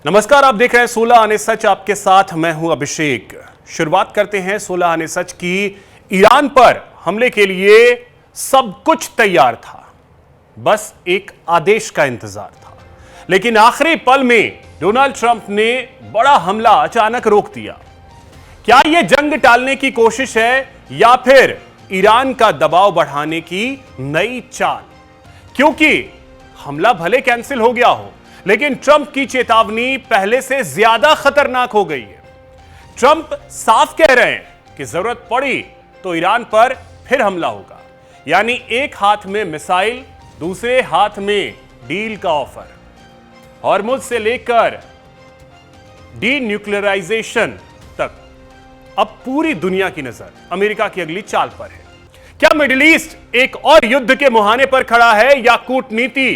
नमस्कार, आप देख रहे हैं 16 आने सच। आपके साथ मैं हूं अभिषेक। शुरुआत करते हैं 16 आने सच की। ईरान पर हमले के लिए सब कुछ तैयार था, बस एक आदेश का इंतजार था। लेकिन आखिरी पल में डोनाल्ड ट्रंप ने बड़ा हमला अचानक रोक दिया। क्या यह जंग टालने की कोशिश है या फिर ईरान का दबाव बढ़ाने की नई चाल? क्योंकि हमला भले कैंसिल हो गया हो, लेकिन ट्रंप की चेतावनी पहले से ज्यादा खतरनाक हो गई है। ट्रंप साफ कह रहे हैं कि जरूरत पड़ी तो ईरान पर फिर हमला होगा। यानी एक हाथ में मिसाइल, दूसरे हाथ में डील का ऑफर। हॉर्मुज से लेकर डीन्यूक्लियराइजेशन तक अब पूरी दुनिया की नजर अमेरिका की अगली चाल पर है। क्या मिडिल ईस्ट एक और युद्ध के मुहाने पर खड़ा है या कूटनीति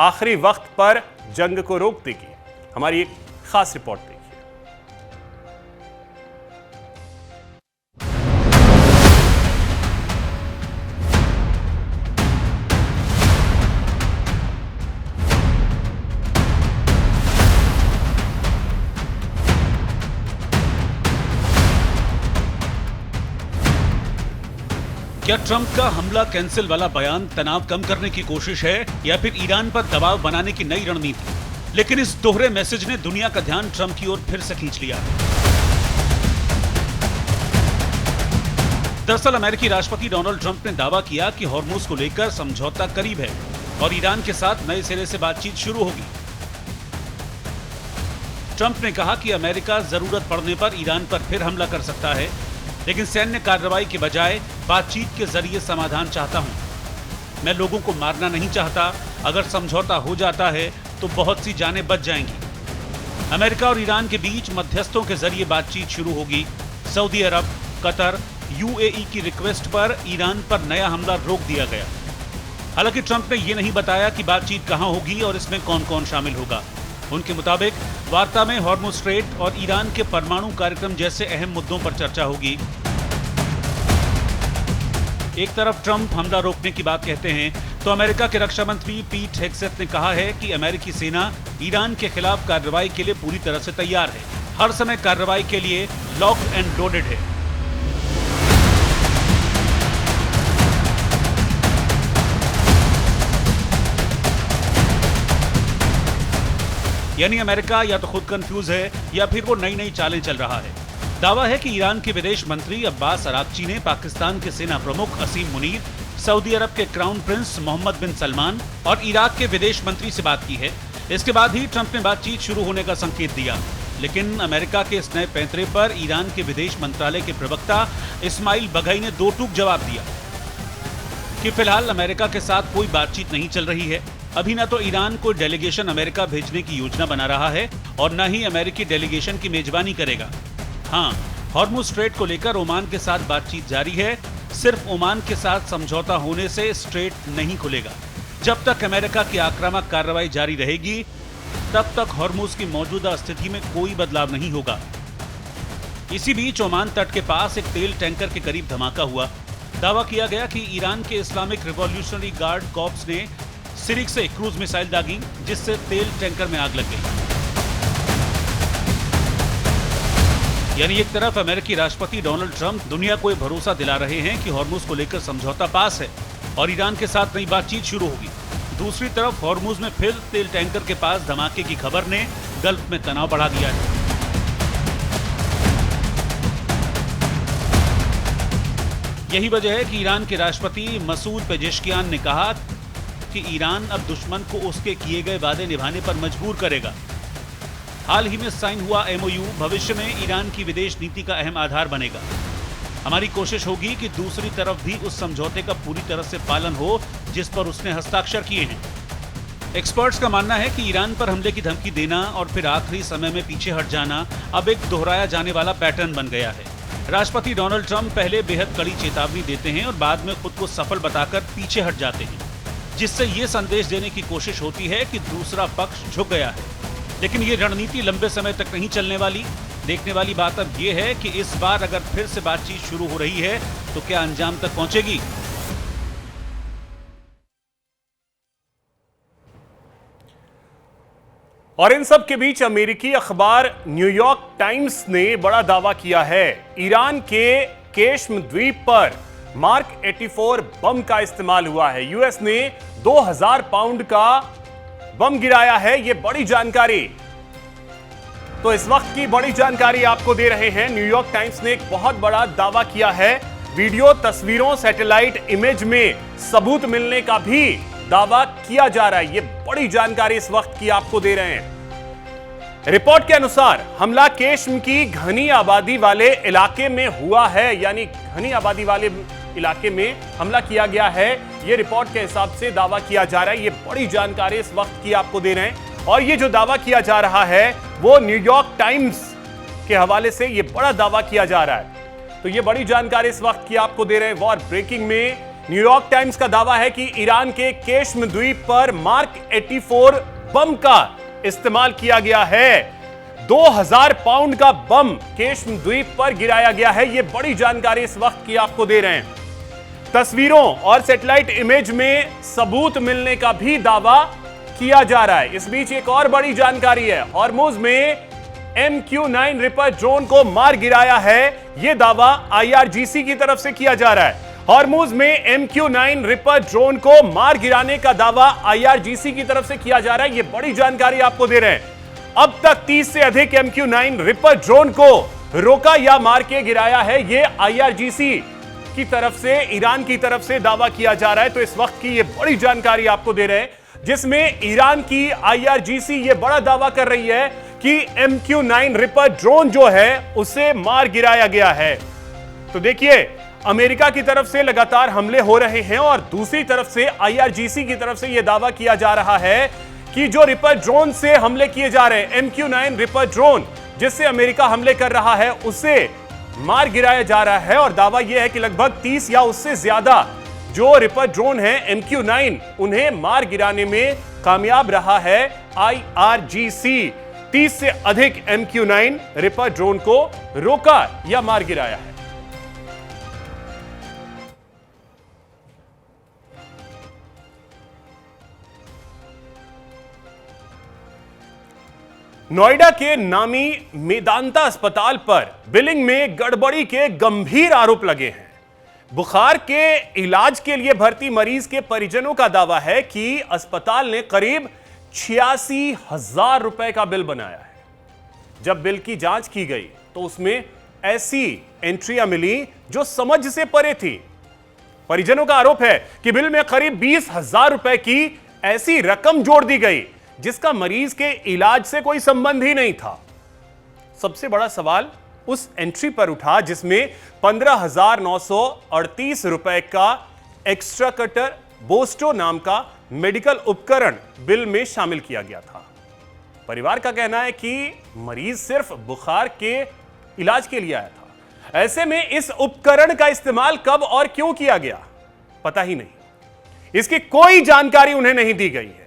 आखिरी वक्त पर जंग को रोक देगी? हमारी एक खास रिपोर्ट देखिए। क्या ट्रंप का हमला कैंसिल वाला बयान तनाव कम करने की कोशिश है या फिर ईरान पर दबाव बनाने की नई रणनीति? लेकिन इस दोहरे मैसेज ने दुनिया का ध्यान ट्रंप की ओर फिर से खींच लिया। दरअसल अमेरिकी राष्ट्रपति डोनाल्ड ट्रंप ने दावा किया कि हॉर्मुज को लेकर समझौता करीब है और ईरान के साथ नए सिरे से बातचीत शुरू होगी। ट्रंप ने कहा कि अमेरिका जरूरत पड़ने पर ईरान पर फिर हमला कर सकता है, लेकिन सैन्य कार्रवाई के बजाय बातचीत के जरिए समाधान चाहता हूं। मैं लोगों को मारना नहीं चाहता। अगर समझौता हो जाता है तो बहुत सी जानें बच जाएंगी। अमेरिका और ईरान के बीच मध्यस्थों के जरिए बातचीत शुरू होगी। सऊदी अरब, कतर, यूएई की रिक्वेस्ट पर ईरान पर नया हमला रोक दिया गया। हालांकि ट्रंप ने यह नहीं बताया कि बातचीत कहां होगी और इसमें कौन कौन शामिल होगा। उनके मुताबिक वार्ता में हॉर्मुज स्ट्रेट और ईरान के परमाणु कार्यक्रम जैसे अहम मुद्दों पर चर्चा होगी। एक तरफ ट्रंप हमला रोकने की बात कहते हैं तो अमेरिका के रक्षा मंत्री पीट हेग्सेथ ने कहा है कि अमेरिकी सेना ईरान के खिलाफ कार्रवाई के लिए पूरी तरह से तैयार है, हर समय कार्रवाई के लिए लॉक एंड लोडेड है। यानी अमेरिका या तो खुद कंफ्यूज है या फिर वो नई नई चालें चल रहा है। दावा है कि ईरान के विदेश मंत्री अब्बास अरागची ने पाकिस्तान के सेना प्रमुख असीम मुनीर, सऊदी अरब के क्राउन प्रिंस मोहम्मद बिन सलमान और इराक के विदेश मंत्री से बात की है। इसके बाद ही ट्रंप ने बातचीत शुरू होने का संकेत दिया। लेकिन अमेरिका के इस नए पैंतरे पर ईरान के विदेश मंत्रालय के प्रवक्ता इस्माइल बघई ने दो टूक जवाब दिया कि फिलहाल अमेरिका के साथ कोई बातचीत नहीं चल रही है। अभी न तो ईरान को डेलीगेशन अमेरिका भेजने की योजना बना रहा है और न ही अमेरिकी डेलीगेशन की मेजबानी करेगा। हाँ, हॉर्मुज स्ट्रेट को लेकर ओमान के साथ बातचीत जारी है। सिर्फ ओमान के साथ समझौता होने से स्ट्रेट नहीं खुलेगा। जब तक अमेरिका की आक्रामक कार्रवाई जारी रहेगी, तब तक हॉर्मुज की मौजूदा स्थिति में कोई बदलाव नहीं होगा। इसी बीच ओमान तट के पास एक तेल टैंकर के करीब धमाका हुआ। दावा किया गया कि ईरान के इस्लामिक रिवॉल्यूशनरी गार्ड कॉर्प्स ने सिरिक से क्रूज मिसाइल दागी, जिससे तेल टैंकर में आग लग गई। यानी एक तरफ अमेरिकी राष्ट्रपति डोनाल्ड ट्रंप दुनिया को भरोसा दिला रहे हैं कि हॉर्मुज को लेकर समझौता पास है और ईरान के साथ नई बातचीत शुरू होगी। दूसरी तरफ हॉर्मुज में फिर तेल टैंकर के पास धमाके की खबर ने गल्फ में तनाव बढ़ा दिया है। यही वजह है कि ईरान के राष्ट्रपति मसूद पेजेश्कियान ने कहा कि ईरान अब दुश्मन को उसके किए गए वादे निभाने पर मजबूर करेगा। हाल ही में साइन हुआ एमओयू भविष्य में ईरान की विदेश नीति का अहम आधार बनेगा। हमारी कोशिश होगी कि दूसरी तरफ भी उस समझौते का पूरी तरह से पालन हो जिस पर उसने हस्ताक्षर किए हैं। एक्सपर्ट्स का मानना है कि ईरान पर हमले की धमकी देना और फिर आखिरी समय में पीछे हट जाना अब एक दोहराया जाने वाला पैटर्न बन गया है। राष्ट्रपति डोनाल्ड ट्रंप पहले बेहद कड़ी चेतावनी देते हैं और बाद में खुद को सफल बताकर पीछे हट जाते हैं, जिससे ये संदेश देने की कोशिश होती है कि दूसरा पक्ष झुक गया है। लेकिन ये रणनीति लंबे समय तक नहीं चलने वाली। देखने वाली बात अब ये है कि इस बार अगर फिर से बातचीत शुरू हो रही है तो क्या अंजाम तक पहुंचेगी। और इन सब के बीच अमेरिकी अखबार न्यूयॉर्क टाइम्स ने बड़ा दावा किया है। ईरान के केश्म द्वीप पर मार्क 84 बम का इस्तेमाल हुआ है। यूएस ने 2000 पाउंड का बम गिराया है। यह बड़ी जानकारी, तो इस वक्त की बड़ी जानकारी आपको दे रहे हैं। न्यूयॉर्क टाइम्स ने एक बहुत बड़ा दावा किया है। वीडियो, तस्वीरों, सैटेलाइट इमेज में सबूत मिलने का भी दावा किया जा रहा है। यह बड़ी जानकारी इस वक्त की आपको दे रहे हैं। रिपोर्ट के अनुसार हमला केश्म की घनी आबादी वाले इलाके में हुआ है, यानी घनी आबादी वाले इलाके में हमला किया गया है। यह रिपोर्ट के हिसाब से दावा किया जा रहा है। यह बड़ी जानकारी इस वक्त की आपको दे रहे हैं। और यह जो दावा किया जा रहा है वो न्यूयॉर्क टाइम्स के हवाले से यह बड़ा दावा किया जा रहा है। तो यह बड़ी जानकारी इस वक्त की आपको दे रहे हैं। वॉर ब्रेकिंग में न्यूयॉर्क टाइम्स का दावा है कि ईरान के केश्म द्वीप पर मार्क 84 बम का इस्तेमाल किया गया है। 2000 पाउंड का बम केश्म द्वीप पर गिराया गया है। यह बड़ी जानकारी इस वक्त की आपको दे रहे हैं। तस्वीरों और सैटेलाइट इमेज में सबूत मिलने का भी दावा किया जा रहा है। इस बीच एक और बड़ी जानकारी है। हॉर्मुज में MQ-9 रिपर ड्रोन को मार गिराया है। यह दावा IRGC की तरफ से किया जा रहा है। हॉर्मुज में MQ-9 रिपर ड्रोन को मार गिराने का दावा IRGC की तरफ से किया जा रहा है। यह बड़ी जानकारी आपको दे रहे हैं। अब तक 30 से अधिक MQ-9 रिपर ड्रोन को रोका या मार के गिराया है। यह IRGC की तरफ से, ईरान की तरफ से दावा किया जा रहा है। तो इस वक्त की यह बड़ी जानकारी आपको दे रहे हैं, जिसमें ईरान की IRGC यह बड़ा दावा कर रही है कि MQ-9 रिपर ड्रोन जो है उसे मार गिराया गया है। तो देखिए, अमेरिका की तरफ से लगातार हमले हो रहे हैं और दूसरी तरफ से IRGC की तरफ से यह दावा किया जा रहा है कि जो रिपर ड्रोन से हमले किए जा रहे हैं, MQ-9 रिपर ड्रोन जिससे अमेरिका हमले कर रहा है, उसे मार गिराया जा रहा है। और दावा यह है कि लगभग 30 या उससे ज्यादा जो रिपर ड्रोन है MQ-9, उन्हें मार गिराने में कामयाब रहा है IRGC। 30 से अधिक MQ-9 रिपर ड्रोन को रोका या मार गिराया है। नोएडा के नामी मेदांता अस्पताल पर बिलिंग में गड़बड़ी के गंभीर आरोप लगे हैं। बुखार के इलाज के लिए भर्ती मरीज के परिजनों का दावा है कि अस्पताल ने करीब 86,000 रुपए का बिल बनाया है। जब बिल की जांच की गई तो उसमें ऐसी एंट्रियां मिली जो समझ से परे थी। परिजनों का आरोप है कि बिल में करीब 20,000 रुपए की ऐसी रकम जोड़ दी गई जिसका मरीज के इलाज से कोई संबंध ही नहीं था। सबसे बड़ा सवाल उस एंट्री पर उठा जिसमें 15,938 रुपए का एक्स्ट्रा कटर बोस्टो नाम का मेडिकल उपकरण बिल में शामिल किया गया था। परिवार का कहना है कि मरीज सिर्फ बुखार के इलाज के लिए आया था। ऐसे में इस उपकरण का इस्तेमाल कब और क्यों किया गया पता ही नहीं। इसकी कोई जानकारी उन्हें नहीं दी गई है।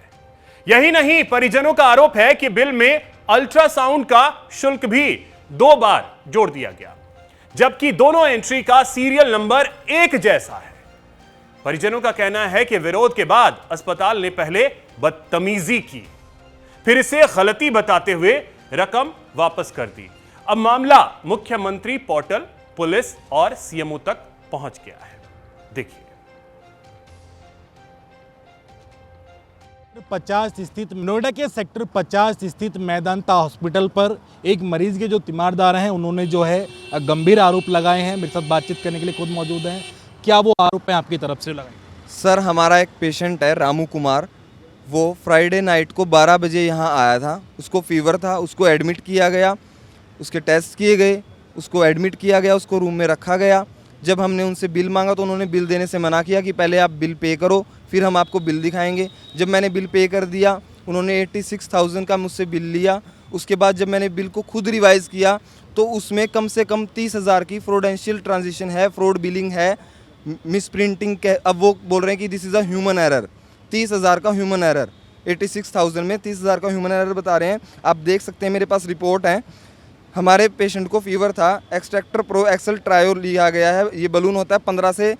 यही नहीं, परिजनों का आरोप है कि बिल में अल्ट्रासाउंड का शुल्क भी 2 बार जोड़ दिया गया, जबकि दोनों एंट्री का सीरियल नंबर एक जैसा है। परिजनों का कहना है कि विरोध के बाद अस्पताल ने पहले बदतमीजी की, फिर इसे गलती बताते हुए रकम वापस कर दी। अब मामला मुख्यमंत्री पोर्टल, पुलिस और CMO तक पहुंच गया है। देखिए, 50 स्थित नोएडा के सेक्टर 50 स्थित मेदांता हॉस्पिटल पर एक मरीज के जो तीमारदार हैं, उन्होंने जो है गंभीर आरोप लगाए हैं। मेरे साथ बातचीत करने के लिए खुद मौजूद हैं। क्या वो आरोप हैं आपकी तरफ से लगाए? सर, हमारा एक पेशेंट है रामू कुमार, वो फ्राइडे नाइट को 12 बजे यहाँ आया था। उसको फीवर था, उसको एडमिट किया गया, उसके टेस्ट किए गए, उसको एडमिट किया गया, उसको रूम में रखा गया। जब हमने उनसे बिल मांगा तो उन्होंने बिल देने से मना किया कि पहले आप बिल पे करो, फिर हम आपको बिल दिखाएंगे। जब मैंने बिल पे कर दिया, उन्होंने 86,000 का मुझसे बिल लिया। उसके बाद जब मैंने बिल को खुद रिवाइज़ किया तो उसमें कम से कम 30,000 की फ्रॉडेंशियल ट्रांजेक्शन है, फ्रॉड बिलिंग है, मिस प्रिंटिंग। अब वो बोल रहे हैं कि this is a human error. 30,000 का ह्यूमन एरर, 86,000 में 30,000 का ह्यूमन एरर बता रहे हैं। आप देख सकते हैं, मेरे पास रिपोर्ट है। हमारे पेशेंट को फीवर था, एक्सट्रैक्टर प्रो एक्सल ट्रायो लिया गया है। ये बलून होता है 15 से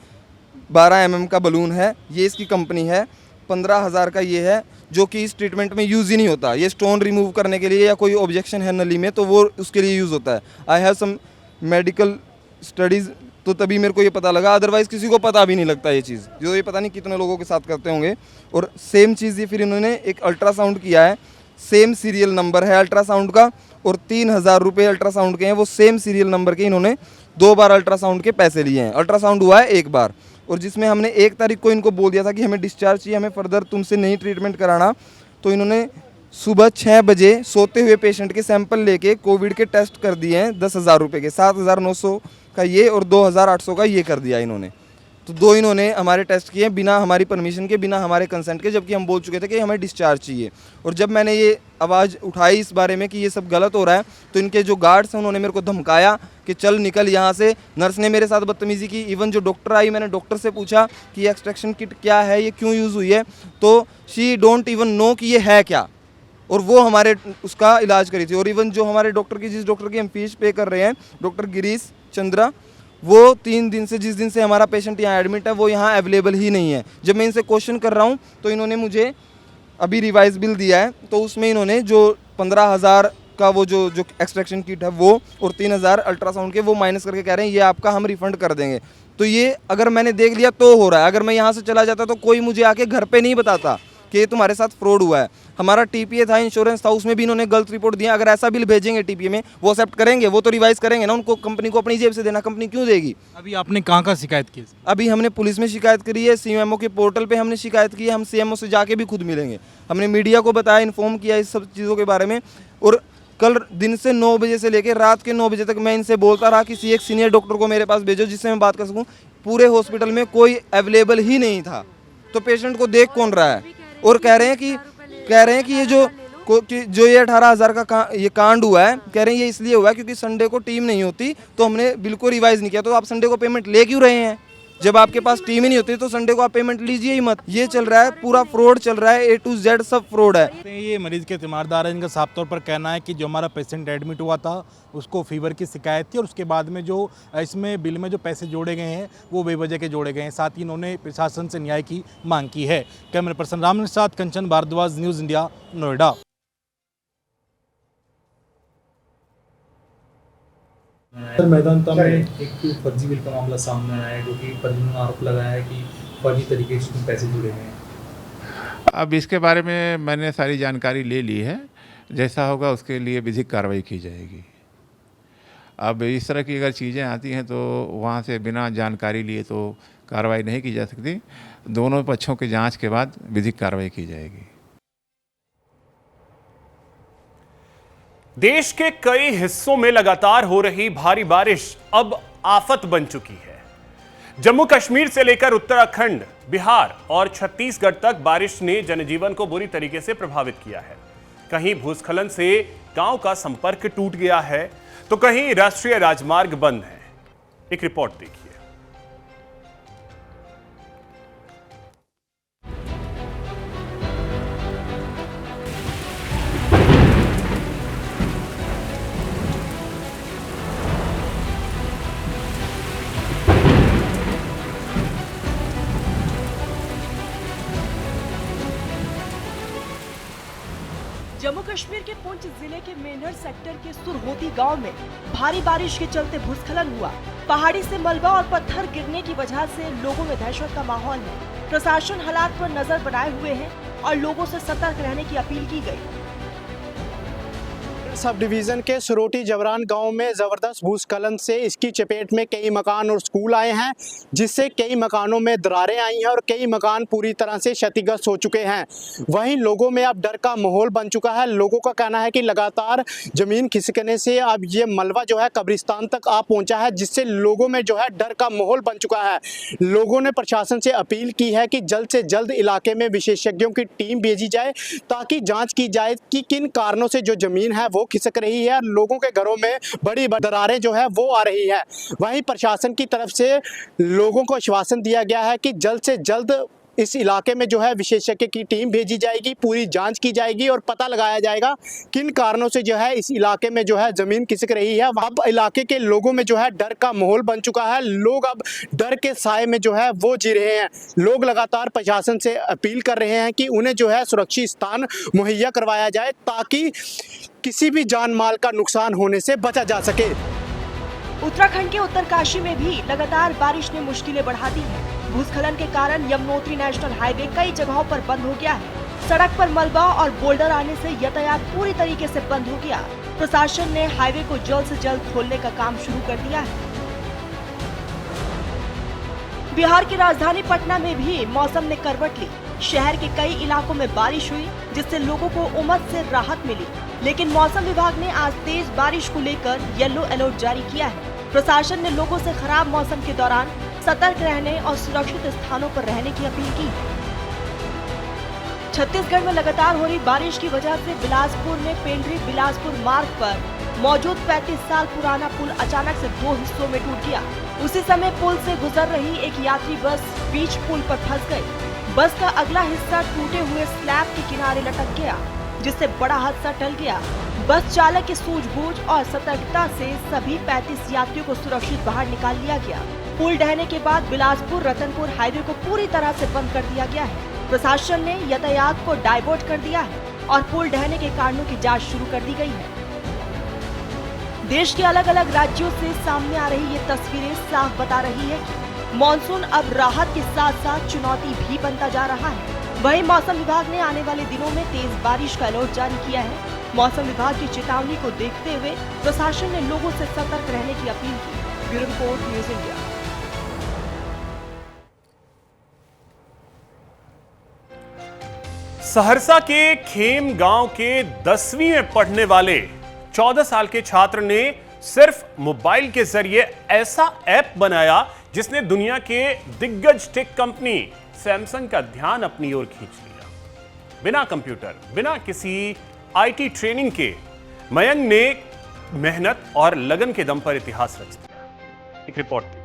12 mm का बलून है। ये इसकी कंपनी है, 15,000 का ये है। जो कि इस ट्रीटमेंट में यूज़ ही नहीं होता। ये स्टोन रिमूव करने के लिए या कोई ऑब्जेक्शन है नली में तो वो उसके लिए यूज़ होता है। I have some medical studies, तो तभी मेरे को ये पता लगा, अदरवाइज़ किसी को पता भी नहीं लगता ये चीज़, जो ये पता नहीं कितने लोगों के साथ करते होंगे। और सेम चीज़ ये फिर इन्होंने एक अल्ट्रासाउंड किया है, सेम सीरियल नंबर है अल्ट्रासाउंड का, और 3,000 रुपये अल्ट्रासाउंड के हैं, वो सेम सीरियल नंबर के इन्होंने 2 बार अल्ट्रासाउंड के पैसे लिए हैं। अल्ट्रासाउंड हुआ है 1 बार, और जिसमें हमने 1 तारीख को इनको बोल दिया था कि हमें डिस्चार्ज चाहिए, हमें फर्दर तुमसे नहीं ट्रीटमेंट कराना, तो इन्होंने सुबह 6 बजे सोते हुए पेशेंट के सैंपल लेके कोविड के टेस्ट कर दिए हैं 10,000 रुपये के, 7,900 का ये और 2,800 का ये कर दिया इन्होंने। तो 2 इन्होंने हमारे टेस्ट किए बिना हमारी परमिशन के, बिना हमारे कंसेंट के, जबकि हम बोल चुके थे कि हमें डिस्चार्ज चाहिए। और जब मैंने ये आवाज़ उठाई इस बारे में कि ये सब गलत हो रहा है, तो इनके जो गार्ड्स हैं उन्होंने मेरे को धमकाया कि चल निकल यहाँ से। नर्स ने मेरे साथ बदतमीज़ी की। इवन जो डॉक्टर आई, मैंने डॉक्टर से पूछा कि ये एक्सट्रैक्शन किट क्या है, ये क्यों यूज़ हुई है, तो शी डोंट इवन नो कि ये है क्या, और वो हमारे उसका इलाज करी थी। और इवन जो हमारे डॉक्टर की, जिस डॉक्टर की हम फीस पे कर रहे हैं, डॉक्टर गिरीश चंद्रा, वो 3 दिन से, जिस दिन से हमारा पेशेंट यहाँ एडमिट है, वो यहाँ अवेलेबल ही नहीं है। जब मैं इनसे क्वेश्चन कर रहा हूँ तो इन्होंने मुझे अभी रिवाइज बिल दिया है, तो उसमें इन्होंने जो 15,000 का वो जो एक्सट्रैक्शन किट है वो, और 3,000 अल्ट्रासाउंड के, वो माइनस करके कह रहे हैं ये आपका हम रिफंड कर देंगे। तो ये अगर मैंने देख लिया तो हो रहा है, अगर मैं यहाँ से चला जाता तो कोई मुझे आके घर पे नहीं बताता कि ये तुम्हारे साथ फ्रॉड हुआ है। हमारा टीपीए था, इंश्योरेंस था, उसमें भी इन्होंने गलत रिपोर्ट दिया। अगर ऐसा बिल भेजेंगे टीपीए में, वो एक्सेप्ट करेंगे, वो तो रिवाइज करेंगे ना, उनको कंपनी को अपनी जेब से देना, कंपनी क्यों देगी? अभी आपने कहाँ शिकायत की? अभी हमने पुलिस में शिकायत करी है, सीएमओ के पोर्टल पे हमने शिकायत की है, हम सीएमओ से जाके भी खुद मिलेंगे। हमने मीडिया को बताया, इन्फॉर्म किया इस सब चीज़ों के बारे में। और कल दिन से 9 बजे से लेकर रात के 9 बजे तक मैं इनसे बोलता रहा किसी एक सीनियर डॉक्टर को मेरे पास भेजो जिससे मैं बात कर सकूँ। पूरे हॉस्पिटल में कोई अवेलेबल ही नहीं था, तो पेशेंट को देख कौन रहा है? और कह रहे हैं कि ये जो ये 18,000 का ये कांड हुआ है, कह रहे हैं ये इसलिए हुआ है क्योंकि संडे को टीम नहीं होती, तो हमने बिल्कुल रिवाइज नहीं किया। तो आप संडे को पेमेंट ले क्यों रहे हैं? जब आपके पास टीम ही नहीं होती तो संडे को आप पेमेंट लीजिए ही मत। ये चल रहा है, पूरा फ्रॉड चल रहा है, A to Z सब फ्रॉड है। ये मरीज के तीमारदार हैं, इनका साफ तौर पर कहना है कि जो हमारा पेशेंट एडमिट हुआ था उसको फीवर की शिकायत थी, और उसके बाद में जो इसमें बिल में जो पैसे जोड़े गए हैं वो बेवजह के जोड़े गए हैं। साथ ही इन्होंने प्रशासन से न्याय की मांग की है। कैमरा पर्सन राम के साथ Kanchan Bhardwaj, news India, Noida. Sir, Medanta में एक फर्जी बिल का मामला सामने आया है, जो कि फर्जी ने आरोप लगाया है कि फर्जी तरीके से पैसे जुड़े हैं। अब इसके बारे में मैंने सारी जानकारी ले ली है, जैसा होगा उसके लिए विधिक कार्रवाई की जाएगी। अब इस तरह की अगर चीज़ें आती हैं तो वहाँ से बिना जानकारी लिए तो कार्रवाई नहीं की जा सकती। दोनों पक्षों की जांच के बाद विधिक कार्रवाई की जाएगी। देश के कई हिस्सों में लगातार हो रही भारी बारिश अब आफत बन चुकी है। जम्मू कश्मीर से लेकर उत्तराखंड, बिहार और छत्तीसगढ़ तक बारिश ने जनजीवन को बुरी तरीके से प्रभावित किया है। कहीं भूस्खलन से गांव का संपर्क टूट गया है तो कहीं राष्ट्रीय राजमार्ग बंद है। एक रिपोर्ट देखिए। जम्मू कश्मीर के पुंछ जिले के मेनहर सेक्टर के सुरहोती गांव में भारी बारिश के चलते भूस्खलन हुआ। पहाड़ी से मलबा और पत्थर गिरने की वजह से लोगों में दहशत का माहौल है। प्रशासन हालात पर नजर बनाए हुए है और लोगों से सतर्क रहने की अपील की गई। सब डिवीजन के सुरोटी जवरान गांव में जबरदस्त भूस्खलन से इसकी चपेट में कई मकान और स्कूल आए हैं, जिससे कई मकानों में दरारें आई हैं और कई मकान पूरी तरह से क्षतिग्रस्त हो चुके हैं। वहीं लोगों में अब डर का माहौल बन चुका है। लोगों का कहना है कि लगातार जमीन खिसकने से अब ये मलबा जो है कब्रिस्तान तक आ पहुंचा है, जिससे लोगों में जो है डर का माहौल बन चुका है। लोगों ने प्रशासन से अपील की है कि जल्द से जल्द इलाके में विशेषज्ञों की टीम भेजी जाए ताकि जाँच की जाए कि किन कारणों से जो जमीन है वो खिसक रही है। लोगों के घरों में बड़ी दरारें जो है वो आ रही है। वहीं प्रशासन की तरफ से लोगों को आश्वासन दिया गया है कि जल्द से जल्द इस इलाके में जो है विशेषज्ञ की टीम भेजी जाएगी, पूरी जांच की जाएगी और पता लगाया जाएगा किन कारणों से जो है इस इलाके में जो है ज़मीन खिसक रही है। अब इलाके के लोगों में जो है डर का माहौल बन चुका है। लोग अब डर के साए में जो है वो जी रहे हैं। लोग लगातार प्रशासन से अपील कर रहे हैं कि उन्हें जो है सुरक्षित स्थान मुहैया करवाया जाए ताकि किसी भी जान माल का नुकसान होने से बचा जा सके। उत्तराखंड के उत्तरकाशी में भी लगातार बारिश ने मुश्किलें बढ़ा दी है। भूस्खलन के कारण यमुनोत्री नेशनल हाईवे कई जगहों पर बंद हो गया है। सड़क पर मलबा और बोल्डर आने से यातायात पूरी तरीके से बंद हो गया। प्रशासन ने हाईवे को जल्द से जल्द खोलने का काम शुरू कर दिया है। बिहार की राजधानी पटना में भी मौसम ने करवट ली। शहर के कई इलाकों में बारिश हुई जिससे लोगों को उमस से राहत मिली, लेकिन मौसम विभाग ने आज तेज बारिश को लेकर येलो अलर्ट जारी किया है। प्रशासन ने लोगों से खराब मौसम के दौरान सतर्क रहने और सुरक्षित स्थानों पर रहने की अपील की है। छत्तीसगढ़ में लगातार हो रही बारिश की वजह से बिलासपुर में पेंड्री बिलासपुर मार्ग पर मौजूद 35 साल पुराना पुल अचानक से 2 हिस्सों में टूट गया। उसी समय पुल से गुजर रही एक यात्री बस बीच पुल पर फंस गई। बस का अगला हिस्सा टूटे हुए स्लैब के किनारे लटक गया, जिससे बड़ा हादसा टल गया। बस चालक की सूझबूझ और सतर्कता से सभी 35 यात्रियों को सुरक्षित बाहर निकाल लिया गया। पुल ढहने के बाद बिलासपुर रतनपुर हाईवे को पूरी तरह से बंद कर दिया गया है। प्रशासन ने यातायात को डाइवर्ट कर दिया है और पुल ढहने के कारणों की जांच शुरू कर दी गई है। देश के अलग अलग राज्यों से सामने आ रही ये तस्वीरें साफ बता रही है कि मॉनसून अब राहत के साथ साथ चुनौती भी बनता जा रहा है। वहीं मौसम विभाग ने आने वाले दिनों में तेज बारिश का अलर्ट जारी किया है। मौसम विभाग की चेतावनी को देखते हुए प्रशासन ने लोगों से सतर्क रहने की अपील की। Bureau report, news India. Saharsa के खेम गांव के 10वीं में पढ़ने वाले 14 साल के छात्र ने सिर्फ मोबाइल के जरिए ऐसा ऐप बनाया जिसने दुनिया के दिग्गज टेक कंपनी सैमसंग का ध्यान अपनी ओर खींच लिया। बिना कंप्यूटर, बिना किसी आईटी ट्रेनिंग के मयंक ने मेहनत और लगन के दम पर इतिहास रच दिया। एक रिपोर्ट देखिए।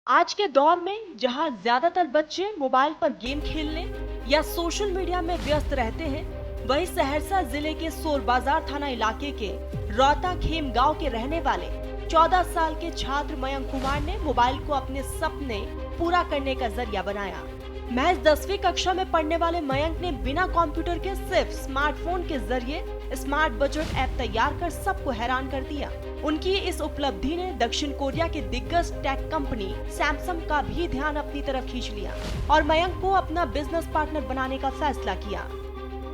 आज के दौर में जहां ज्यादातर बच्चे मोबाइल पर गेम खेलने या सोशल मीडिया में व्यस्त रहते हैं, वहीं सहरसा जिले के सोर बाजार थाना इलाके के रौता खेम गांव के रहने वाले 14 साल के छात्र मयंक कुमार ने मोबाइल को अपने सपने पूरा करने का जरिया बनाया। महज 10वीं कक्षा में पढ़ने वाले मयंक ने बिना कंप्यूटर के सिर्फ स्मार्टफोन के जरिए स्मार्ट बजट ऐप तैयार कर सबको हैरान कर दिया। उनकी इस उपलब्धि ने दक्षिण कोरिया के दिग्गज टेक कंपनी सैमसंग का भी ध्यान अपनी तरफ खींच लिया और मयंक को अपना बिजनेस पार्टनर बनाने का फैसला किया।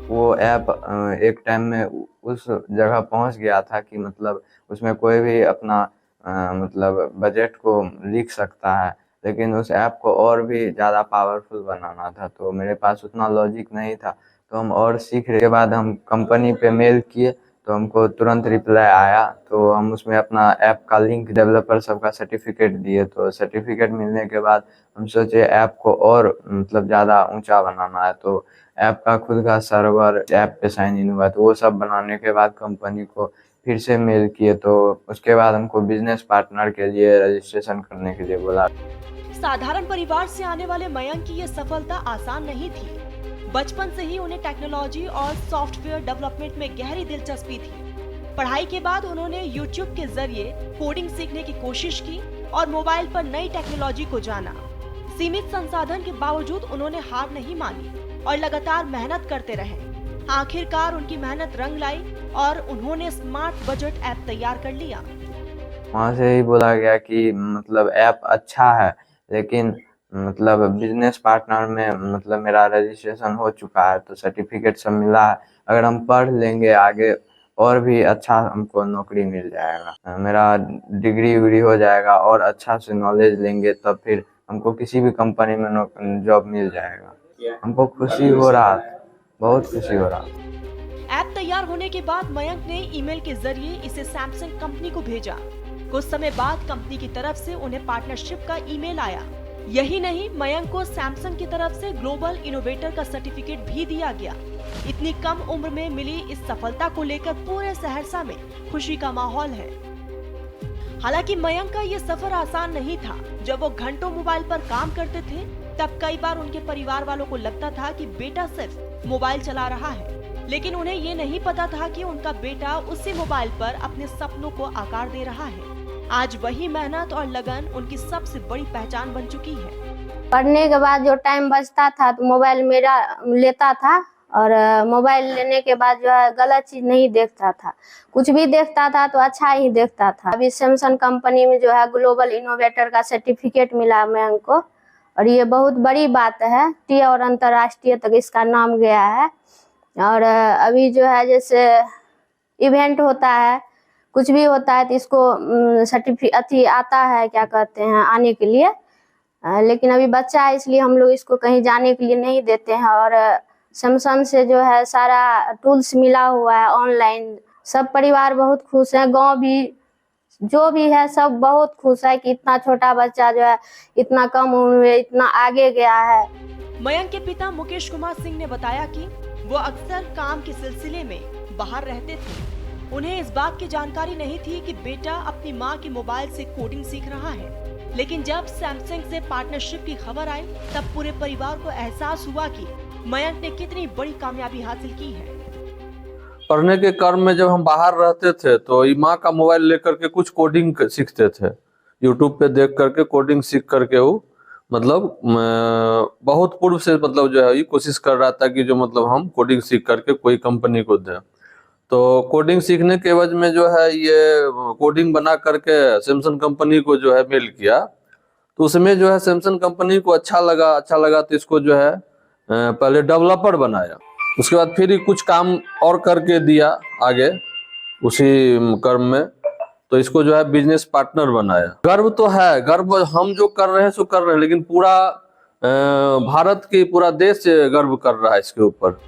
वो ऐप एक टाइम में उस जगह पहुंच गया था कि मतलब उसमें कोई भी अपना मतलब बजट को लिख सकता है, लेकिन उस ऐप को और भी ज़्यादा पावरफुल बनाना था। तो मेरे पास उतना लॉजिक नहीं था, तो हम और सीखने के बाद हम कंपनी पे मेल किए तो हमको तुरंत रिप्लाई आया। तो हम उसमें अपना ऐप का लिंक, डेवलपर सबका सर्टिफिकेट दिए। तो सर्टिफिकेट मिलने के बाद हम सोचे ऐप को और मतलब ज़्यादा ऊंचा बनाना है। तो ऐप का खुद का सर्वर, ऐप पे साइन इन हुआ। तो वो सब बनाने के बाद कंपनी को फिर से मेल किए। तो उसके बाद हमको बिजनेस पार्टनर के लिए रजिस्ट्रेशन करने के लिए बोला। साधारण परिवार से आने वाले मयंक की ये सफलता आसान नहीं थी। बचपन से ही उन्हें टेक्नोलॉजी और सॉफ्टवेयर डेवलपमेंट में गहरी दिलचस्पी थी। पढ़ाई के बाद उन्होंने YouTube के जरिए कोडिंग सीखने की कोशिश की और मोबाइल पर नई टेक्नोलॉजी को जाना। सीमित संसाधन के बावजूद उन्होंने हार नहीं मानी और लगातार मेहनत करते रहे। आखिरकार उनकी मेहनत रंग लाई और उन्होंने स्मार्ट बजट ऐप तैयार कर लिया। वहाँ से ही बोला गया कि मतलब ऐप अच्छा है, लेकिन मतलब बिजनेस पार्टनर में मतलब मेरा रजिस्ट्रेशन हो चुका है, तो सर्टिफिकेट सब मिला है। अगर हम पढ़ लेंगे आगे और भी अच्छा हमको नौकरी मिल जाएगा, मेरा डिग्री उग्री हो जाएगा और अच्छा से नॉलेज लेंगे, तब फिर हमको किसी भी कंपनी में जॉब मिल जाएगा। हमको खुशी हो रहा, बहुत खुशी हो रहा। ऐप तैयार होने के बाद मयंक ने ईमेल के जरिए इसे सैमसंग कंपनी को भेजा। कुछ समय बाद कंपनी की तरफ से उन्हें पार्टनरशिप का ईमेल आया। यही नहीं, मयंक को सैमसंग की तरफ से ग्लोबल इनोवेटर का सर्टिफिकेट भी दिया गया। इतनी कम उम्र में मिली इस सफलता को लेकर पूरे सहरसा में खुशी का माहौल है। हालांकि मयंक का ये सफर आसान नहीं था। जब वो घंटों मोबाइल पर काम करते थे तब कई बार उनके परिवार वालों को लगता था कि बेटा सिर्फ मोबाइल चला रहा है, लेकिन उन्हें ये नहीं पता था कि उनका बेटा उसी मोबाइल पर अपने सपनों को आकार दे रहा है। आज वही मेहनत और लगन उनकी सबसे बड़ी पहचान बन चुकी है। पढ़ने के बाद जो टाइम बचता था तो मोबाइल मेरा लेता था, और मोबाइल लेने के बाद जो है गलत चीज नहीं देखता था, कुछ भी देखता था तो अच्छा ही देखता था। अभी सैमसंग कंपनी में जो है ग्लोबल इनोवेटर का सर्टिफिकेट मिला मयंक को, और ये बहुत बड़ी बात है। टी और अंतर्राष्ट्रीय तक इसका नाम गया है। और अभी जो है जैसे इवेंट होता है, कुछ भी होता है तो इसको सर्टिफिकेट आता है, क्या कहते हैं, आने के लिए। लेकिन अभी बच्चा है इसलिए हम लोग इसको कहीं जाने के लिए नहीं देते हैं। और सैमसंग से जो है सारा टूल्स मिला हुआ है ऑनलाइन। सब परिवार बहुत खुश है, गांव भी जो भी है सब बहुत खुश है कि इतना छोटा बच्चा जो है इतना कम उम्र में इतना आगे गया है। मयंक के पिता मुकेश कुमार सिंह ने बताया कि वो अक्सर काम के सिलसिले में बाहर रहते थे। उन्हें इस बात की जानकारी नहीं थी कि बेटा अपनी मां के मोबाइल से कोडिंग सीख रहा है। लेकिन जब सैमसंग से पार्टनरशिप की खबर आई तब पूरे परिवार को एहसास हुआ कि मयंक ने कितनी बड़ी कामयाबी हासिल की है। पढ़ने के क्रम में जब हम बाहर रहते थे तो माँ का मोबाइल लेकर के कुछ कोडिंग सीखते थे, यूट्यूब पे देख करके कोडिंग सीख करके वो मतलब बहुत पूर्व से मतलब जो है ये कोशिश कर रहा था कि जो मतलब हम कोडिंग सीख करके कोई कंपनी को दें। तो कोडिंग सीखने के वजह में जो है ये कोडिंग बना करके सैमसंग कंपनी को जो है मेल किया। तो उसमें जो है सैमसंग कंपनी को अच्छा लगा तो इसको जो है पहले डेवलपर बनाया। उसके बाद फिर कुछ काम और करके दिया आगे उसी क्रम में, तो इसको जो है बिजनेस पार्टनर बनाया। गर्व तो है, गर्व हम जो कर रहे हैं सो कर रहे हैं, लेकिन पूरा भारत की पूरा देश गर्व कर रहा है इसके ऊपर।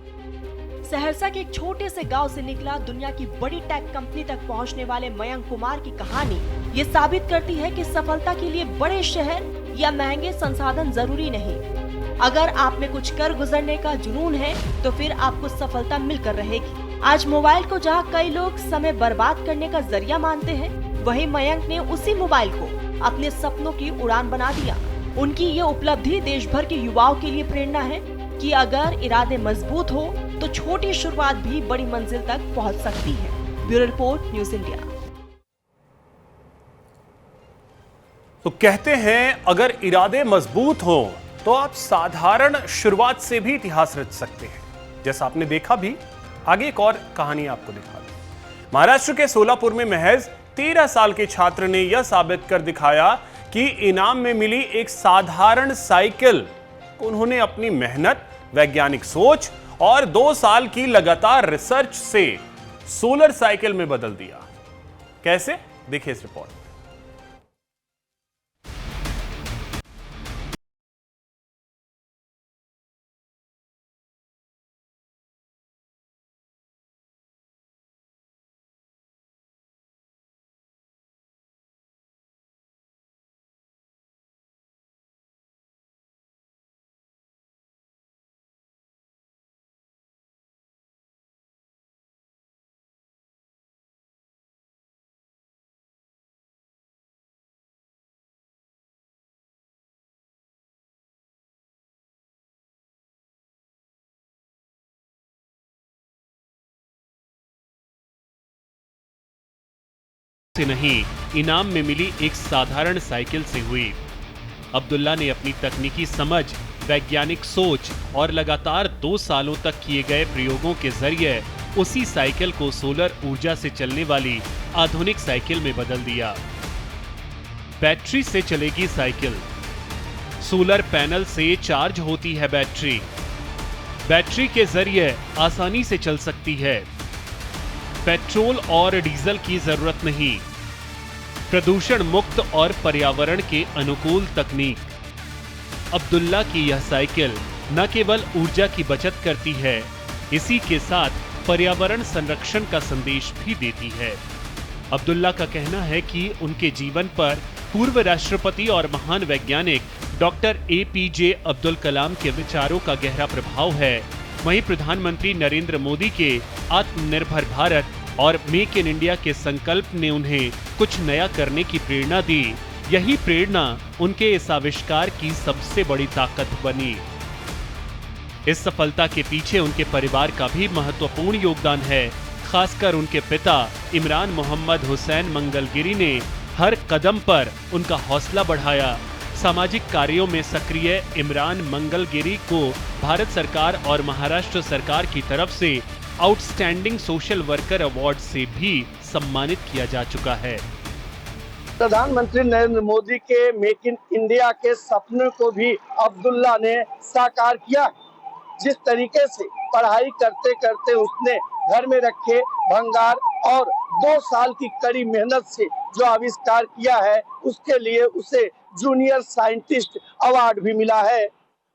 सहरसा के एक छोटे से गांव से निकला दुनिया की बड़ी टेक कंपनी तक पहुंचने वाले मयंक कुमार की कहानी ये साबित करती है कि सफलता के लिए बड़े शहर या महंगे संसाधन जरूरी नहीं। अगर आप में कुछ कर गुजरने का जुनून है तो फिर आपको सफलता मिलकर रहेगी। आज मोबाइल को जहां कई लोग समय बर्बाद करने का जरिया मानते हैं, वहीं मयंक ने उसी मोबाइल को अपने सपनों की उड़ान बना दिया। उनकी ये उपलब्धि देश भर के युवाओं के लिए प्रेरणा है कि अगर इरादे मजबूत हो तो छोटी शुरुआत भी बड़ी मंजिल तक पहुंच सकती है। Bureau report, news India. तो कहते हैं अगर इरादे मजबूत हो तो आप साधारण शुरुआत से भी इतिहास रच सकते हैं, जैसा आपने देखा भी। आगे एक और कहानी आपको दिखा दूं। महाराष्ट्र के सोलापुर में महज 13 साल के छात्र ने यह साबित कर दिखाया कि इनाम में मिली एक साधारण साइकिल को उन्होंने अपनी मेहनत, वैज्ञानिक सोच और 2 साल की लगातार रिसर्च से सोलर साइकिल में बदल दिया। कैसे, देखिए इस रिपोर्ट। से नहीं, इनाम में मिली एक साधारण साइकिल से हुई। अब्दुल्ला ने अपनी तकनीकी समझ, वैज्ञानिक सोच और लगातार 2 सालों तक किए गए प्रयोगों के जरिए उसी साइकिल को सोलर ऊर्जा से चलने वाली आधुनिक साइकिल में बदल दिया। बैटरी से चलेगी साइकिल, सोलर पैनल से चार्ज होती है बैटरी, बैटरी के जरिए आसानी से चल सकती है, पेट्रोल और डीजल की जरूरत नहीं, प्रदूषण मुक्त और पर्यावरण के अनुकूल तकनीक। अब्दुल्ला की यह साइकिल न केवल ऊर्जा की बचत करती है, इसी के साथ पर्यावरण संरक्षण का संदेश भी देती है। अब्दुल्ला का कहना है कि उनके जीवन पर पूर्व राष्ट्रपति और महान वैज्ञानिक डॉक्टर APJ अब्दुल कलाम के विचारों का गहरा प्रभाव है। वहीं प्रधानमंत्री नरेंद्र मोदी के आत्मनिर्भर भारत और मेक इन इंडिया के संकल्प ने उन्हें कुछ नया करने की प्रेरणा दी। यही प्रेरणा उनके इस आविष्कार की सबसे बड़ी ताकत बनी। इस सफलता के पीछे उनके परिवार का भी महत्वपूर्ण योगदान है। खासकर उनके पिता इमरान मोहम्मद हुसैन मंगलगिरी ने हर कदम पर उनका हौसला बढ़ाया। सामाजिक कार्यों में सक्रिय इमरान मंगलगिरी को भारत सरकार और महाराष्ट्र सरकार की तरफ से आउटस्टैंडिंग सोशल वर्कर अवार्ड से भी सम्मानित किया जा चुका है। प्रधानमंत्री नरेंद्र मोदी के मेक इन इंडिया के सपने को भी अब्दुल्ला ने साकार किया। जिस तरीके से पढ़ाई करते करते उसने घर में रखे भंगार और 2 साल की कड़ी मेहनत से जो आविष्कार किया है, उसके लिए उसे जूनियर साइंटिस्ट अवार्ड भी मिला है।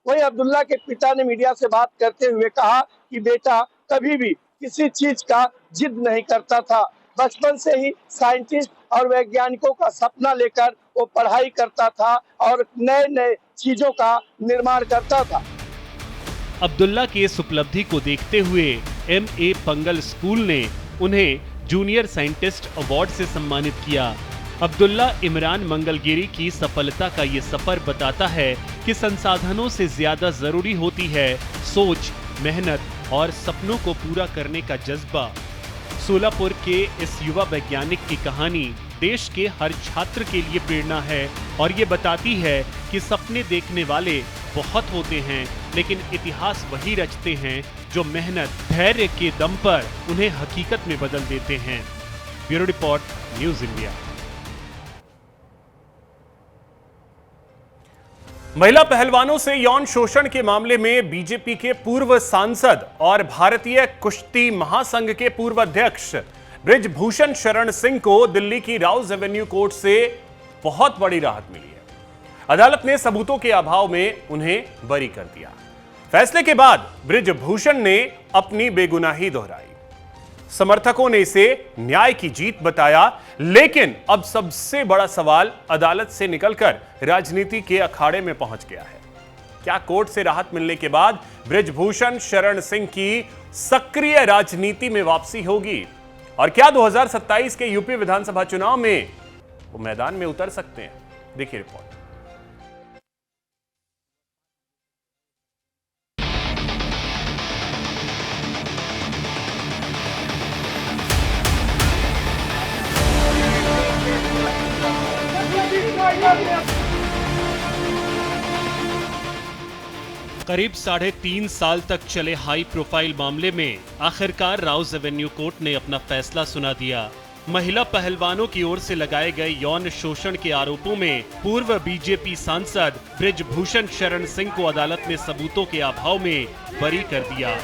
वहीं अब्दुल्ला के पिता ने मीडिया से बात करते हुए कहा कि बेटा कभी भी किसी चीज का जिद नहीं करता था। बचपन से ही साइंटिस्ट और वैज्ञानिकों का सपना लेकर वो पढ़ाई करता था और नए नए चीजों का निर्माण करता था। अब्दुल्ला की इस उपलब्धि को देखते हुए MA पंगल स्कूल ने उन्हें जूनियर साइंटिस्ट अवार्ड से सम्मानित किया। अब्दुल्ला इमरान मंगलगिरी की सफलता का ये सफर बताता है कि संसाधनों से ज्यादा जरूरी होती है सोच, मेहनत और सपनों को पूरा करने का जज्बा। सोलापुर के इस युवा वैज्ञानिक की कहानी देश के हर छात्र के लिए प्रेरणा है और ये बताती है कि सपने देखने वाले बहुत होते हैं, लेकिन इतिहास वही रचते हैं जो मेहनत, धैर्य के दम पर उन्हें हकीकत में बदल देते हैं। Bureau report, news India. महिला पहलवानों से यौन शोषण के मामले में बीजेपी के पूर्व सांसद और भारतीय कुश्ती महासंघ के पूर्व अध्यक्ष बृजभूषण शरण सिंह को दिल्ली की राउज एवेन्यू कोर्ट से बहुत बड़ी राहत मिली है। अदालत ने सबूतों के अभाव में उन्हें बरी कर दिया। फैसले के बाद बृजभूषण ने अपनी बेगुनाही दोहराई। समर्थकों ने इसे न्याय की जीत बताया, लेकिन अब सबसे बड़ा सवाल अदालत से निकलकर राजनीति के अखाड़े में पहुंच गया है। क्या कोर्ट से राहत मिलने के बाद बृजभूषण शरण सिंह की सक्रिय राजनीति में वापसी होगी? और क्या 2027 के यूपी विधानसभा चुनाव में वो मैदान में उतर सकते हैं? देखिए रिपोर्ट। करीब 3.5 साल तक चले हाई प्रोफाइल मामले में आखिरकार राउज एवेन्यू कोर्ट ने अपना फैसला सुना दिया। महिला पहलवानों की ओर से लगाए गए यौन शोषण के आरोपों में पूर्व बीजेपी सांसद बृजभूषण शरण सिंह को अदालत ने सबूतों के अभाव में बरी कर दिया।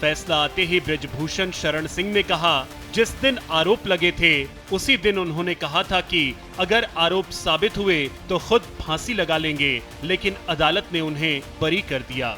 फैसला आते ही बृजभूषण शरण सिंह ने कहा, जिस दिन आरोप लगे थे उसी दिन उन्होंने कहा था कि अगर आरोप साबित हुए तो खुद फांसी लगा लेंगे, लेकिन अदालत ने उन्हें बरी कर दिया।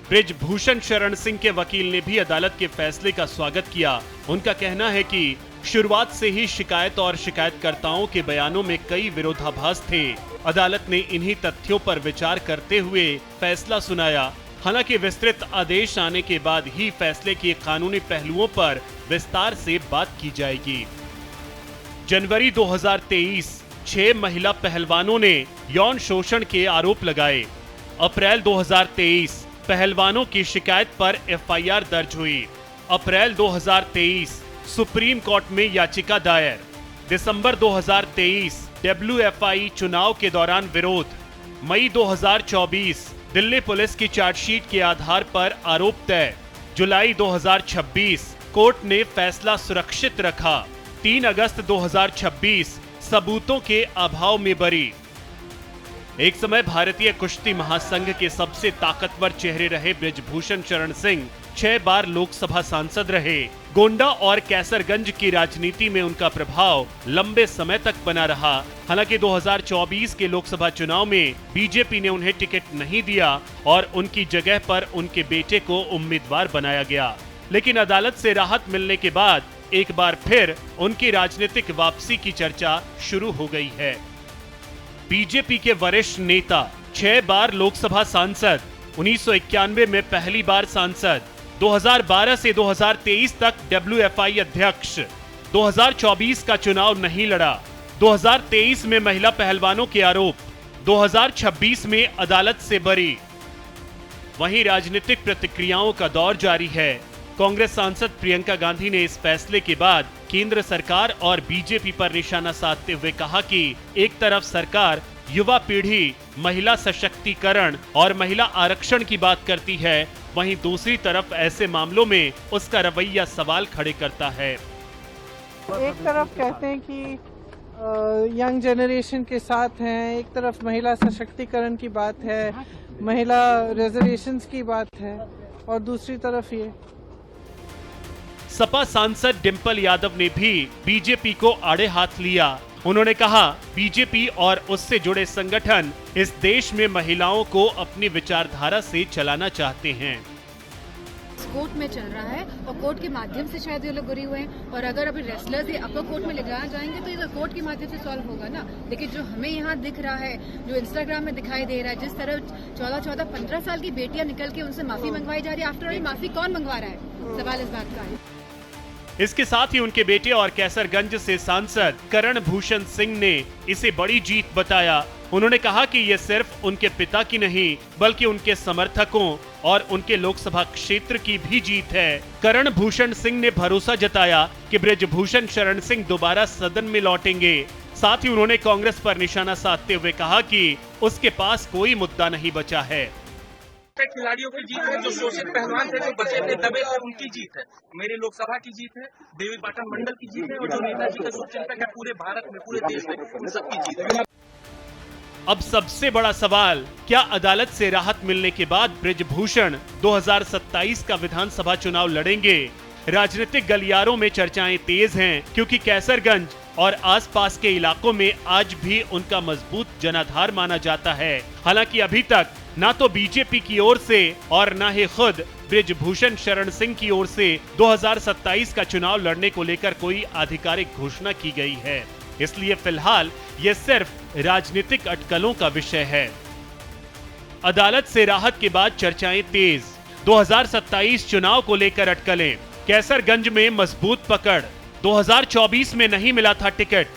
बृजभूषण शरण सिंह के वकील ने भी अदालत के फैसले का स्वागत किया। उनका कहना है कि शुरुआत से ही शिकायत और शिकायतकर्ताओं के बयानों में कई विरोधाभास थे। अदालत ने इन्हीं तथ्यों पर विचार करते हुए फैसला सुनाया। हालांकि विस्तृत आदेश आने के बाद ही फैसले के कानूनी पहलुओं पर विस्तार से बात की जाएगी। जनवरी 2023 6 महिला पहलवानों ने यौन शोषण के आरोप लगाए। अप्रैल 2023 पहलवानों की शिकायत पर FIR दर्ज हुई। अप्रैल 2023 सुप्रीम कोर्ट में याचिका दायर। दिसंबर 2023 WFI चुनाव के दौरान विरोध। मई 2024 दिल्ली पुलिस की चार्जशीट के आधार पर आरोप तय। जुलाई 2026 कोर्ट ने फैसला सुरक्षित रखा। 3 अगस्त 2026 सबूतों के अभाव में बरी। एक समय भारतीय कुश्ती महासंघ के सबसे ताकतवर चेहरे रहे बृजभूषण शरण सिंह 6 बार लोकसभा सांसद रहे। गोंडा और कैसरगंज की राजनीति में उनका प्रभाव लंबे समय तक बना रहा। हालांकि 2024 के लोकसभा चुनाव में बीजेपी ने उन्हें टिकट नहीं दिया और उनकी जगह पर उनके बेटे को उम्मीदवार बनाया गया। लेकिन अदालत से राहत मिलने के बाद एक बार फिर उनकी राजनीतिक वापसी की चर्चा शुरू हो गई है। बीजेपी के वरिष्ठ नेता, 6 बार लोकसभा सांसद, 1991 में पहली बार सांसद, 2012 से 2023 तक WFI अध्यक्ष, 2024 का चुनाव नहीं लड़ा, 2023 में महिला पहलवानों के आरोप, 2026 में अदालत से बरी। वहीं राजनीतिक प्रतिक्रियाओं का दौर जारी है। कांग्रेस सांसद प्रियंका गांधी ने इस फैसले के बाद केंद्र सरकार और बीजेपी पर निशाना साधते हुए कहा कि एक तरफ सरकार युवा पीढ़ी, महिला सशक्तिकरण और महिला आरक्षण की बात करती है, वहीं दूसरी तरफ ऐसे मामलों में उसका रवैया सवाल खड़े करता है। एक तरफ कहते हैं कि यंग जनरेशन के साथ हैं, एक तरफ महिला सशक्तिकरण की बात है, महिला रिजर्वेशंस की बात है, और दूसरी तरफ ये सपा सांसद डिंपल यादव ने भी बीजेपी को आड़े हाथ लिया। उन्होंने कहा, बीजेपी और उससे जुड़े संगठन इस देश में महिलाओं को अपनी विचारधारा से चलाना चाहते हैं। कोर्ट में चल रहा है और कोर्ट के माध्यम से शायद ये लोग गुरी हुए हैं, और अगर अभी रेसलर्स ये अपर कोर्ट में ले जाया जाएंगे तो ये कोर्ट के माध्यम से सॉल्व होगा ना। लेकिन जो हमें यहाँ दिख रहा है, जो इंस्टाग्राम में दिखाई दे रहा है, जिस तरह 14-15 साल की बेटियां निकल के उनसे माफी मंगवाई जा रही है, आफ्टर ऑल माफी कौन मंगवा रहा है, सवाल इस बात का है। इसके साथ ही उनके बेटे और कैसरगंज से सांसद करण भूषण सिंह ने इसे बड़ी जीत बताया। उन्होंने कहा कि ये सिर्फ उनके पिता की नहीं बल्कि उनके समर्थकों और उनके लोकसभा क्षेत्र की भी जीत है। करण भूषण सिंह ने भरोसा जताया कि बृजभूषण शरण सिंह दोबारा सदन में लौटेंगे। साथ ही उन्होंने कांग्रेस पर निशाना साधते हुए कहा कि उसके पास कोई मुद्दा नहीं बचा है। खिलाड़ियों की जीत है, जो शोषित पहलवान थे, जो बचे थे, दबे थे, उनकी जीत है। मेरी लोकसभा की जीत है, देवी पाटन मंडल की जीत है, और जो नेताजी का शुभचिंतक है पूरे भारत में, पूरे देश में, उन सबकी जीत है। अब सबसे बड़ा सवाल, क्या अदालत से राहत मिलने के बाद बृजभूषण 2027 का विधानसभा चुनाव लड़ेंगे? राजनीतिक गलियारों में चर्चाएं तेज हैं, क्योंकि कैसरगंज और आसपास के इलाकों में आज भी उनका मजबूत जनाधार माना जाता है। हालांकि अभी तक ना तो बीजेपी की ओर से और ना ही खुद बृजभूषण शरण सिंह की ओर से 2027 का चुनाव लड़ने को लेकर कोई आधिकारिक घोषणा की गई है। इसलिए फिलहाल ये सिर्फ राजनीतिक अटकलों का विषय है। अदालत से राहत के बाद चर्चाएं तेज, 2027 चुनाव को लेकर अटकलें, कैसरगंज में मजबूत पकड़, 2024 में नहीं मिला था टिकट,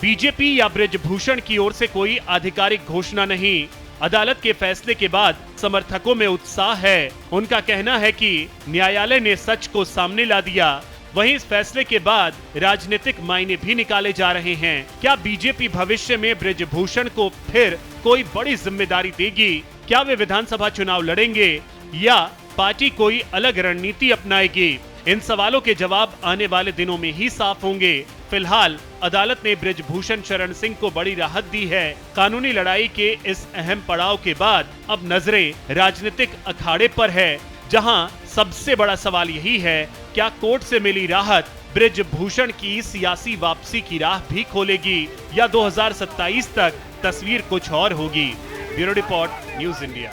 बीजेपी या बृजभूषण की ओर से कोई आधिकारिक घोषणा नहीं। अदालत के फैसले के बाद समर्थकों में उत्साह है। उनका कहना है कि न्यायालय ने सच को सामने ला दिया। वहीं इस फैसले के बाद राजनीतिक मायने भी निकाले जा रहे हैं। क्या बीजेपी भविष्य में बृजभूषण को फिर कोई बड़ी जिम्मेदारी देगी? क्या वे विधानसभा चुनाव लड़ेंगे या पार्टी कोई अलग रणनीति अपनाएगी? इन सवालों के जवाब आने वाले दिनों में ही साफ होंगे। फिलहाल अदालत ने बृजभूषण शरण सिंह को बड़ी राहत दी है। कानूनी लड़ाई के इस अहम पड़ाव के बाद अब नजरें राजनीतिक अखाड़े पर है, जहां सबसे बड़ा सवाल यही है, क्या कोर्ट से मिली राहत बृजभूषण की सियासी वापसी की राह भी खोलेगी या 2027 तक तस्वीर कुछ और होगी? Bureau report, news India.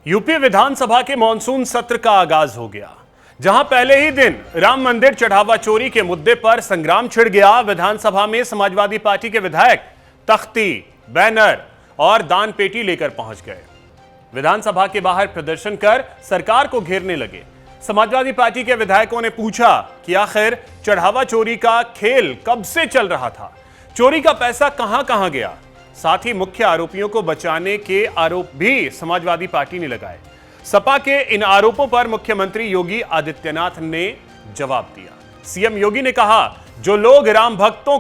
UP विधानसभा के मॉनसून सत्र का आगाज हो गया, जहां पहले ही दिन राम मंदिर चढ़ावा चोरी के मुद्दे पर संग्राम छिड़ गया। विधानसभा में समाजवादी पार्टी के विधायक तख्ती, बैनर और दान पेटी लेकर पहुंच गए। विधानसभा के बाहर प्रदर्शन कर सरकार को घेरने लगे। समाजवादी पार्टी के विधायकों ने पूछा कि आखिर चढ़ावा चोरी का खेल कब से चल रहा था, चोरी का पैसा कहां गया। साथ ही मुख्य आरोपियों को बचाने के आरोप भी समाजवादी पार्टी ने लगाए। सपा के इन आरोपों पर मुख्यमंत्री योगी आदित्यनाथ ने जवाब दिया। सीएम योगी ने कहा, जो लोग राम भक्तों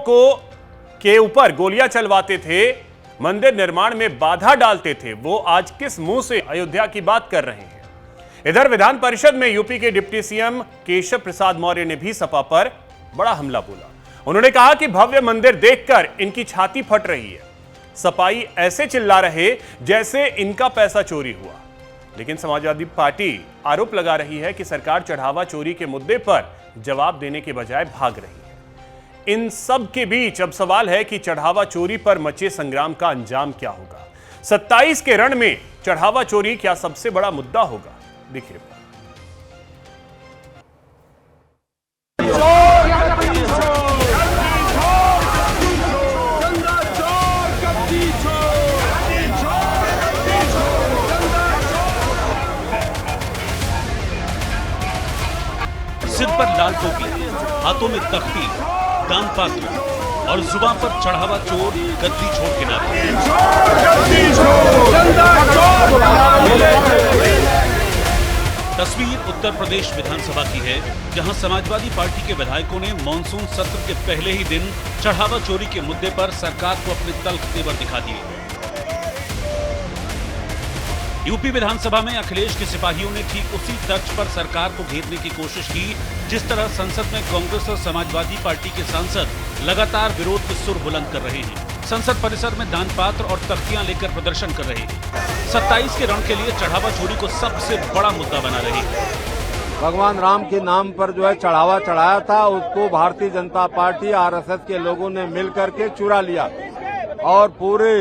के ऊपर गोलियां चलवाते थे, मंदिर निर्माण में बाधा डालते थे, वो आज किस मुंह से अयोध्या की बात कर रहे हैं। इधर विधान परिषद में यूपी के डिप्टी सीएम केशव प्रसाद मौर्य ने भी सपा पर बड़ा हमला बोला। उन्होंने कहा कि भव्य मंदिर देखकर इनकी छाती फट रही है। सपाई ऐसे चिल्ला रहे जैसे इनका पैसा चोरी हुआ। लेकिन समाजवादी पार्टी आरोप लगा रही है कि सरकार चढ़ावा चोरी के मुद्दे पर जवाब देने के बजाय भाग रही है। इन सब के बीच अब सवाल है कि चढ़ावा चोरी पर मचे संग्राम का अंजाम क्या होगा। 27 के रण में चढ़ावा चोरी क्या सबसे बड़ा मुद्दा होगा? देखिए सिर पर लाल टोपी, हाथों में तख्ती, दान पात्र और जुबान पर चढ़ावा चोर गद्दी छोड़ के नारे। तस्वीर उत्तर प्रदेश विधानसभा की है, जहां समाजवादी पार्टी के विधायकों ने मॉनसून सत्र के पहले ही दिन चढ़ावा चोरी के मुद्दे पर सरकार को अपने तल्ख तेवर दिखा दिए। यूपी विधानसभा में अखिलेश के सिपाहियों ने ठीक उसी तर्ज पर सरकार को घेरने की कोशिश की, जिस तरह संसद में कांग्रेस और समाजवादी पार्टी के सांसद लगातार विरोध के सुर बुलंद कर रहे हैं। संसद परिसर में दान पात्र और तख्तियां लेकर प्रदर्शन कर रहे हैं। 27 के रण के लिए चढ़ावा चोरी को सबसे बड़ा मुद्दा बना रहे हैं। भगवान राम के नाम पर जो है चढ़ावा चढ़ाया था, उसको भारतीय जनता पार्टी आरएसएस के लोगों ने मिल करके चुरा लिया और पूरे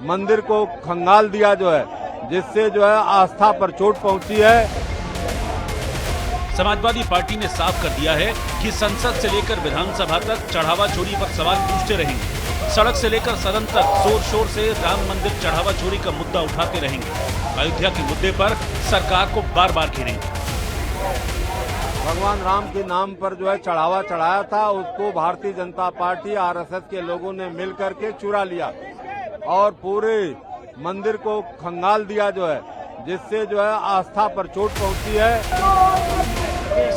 मंदिर को खंगाल दिया, जो है जिससे जो है आस्था पर चोट पहुंची है। समाजवादी पार्टी ने साफ कर दिया है कि संसद से लेकर विधानसभा तक चढ़ावा चोरी पर सवाल पूछते रहेंगे। सड़क से लेकर सदन तक जोर शोर से राम मंदिर चढ़ावा चोरी का मुद्दा उठाते रहेंगे। अयोध्या के मुद्दे पर सरकार को बार बार घेरेंगे। भगवान राम के नाम पर जो है चढ़ावा चढ़ाया था, उसको भारतीय जनता पार्टी आरएसएस के लोगों ने मिल करके चुरा लिया और पूरे मंदिर को खंगाल दिया, जो है जिससे जो है आस्था पर चोट पहुंची है।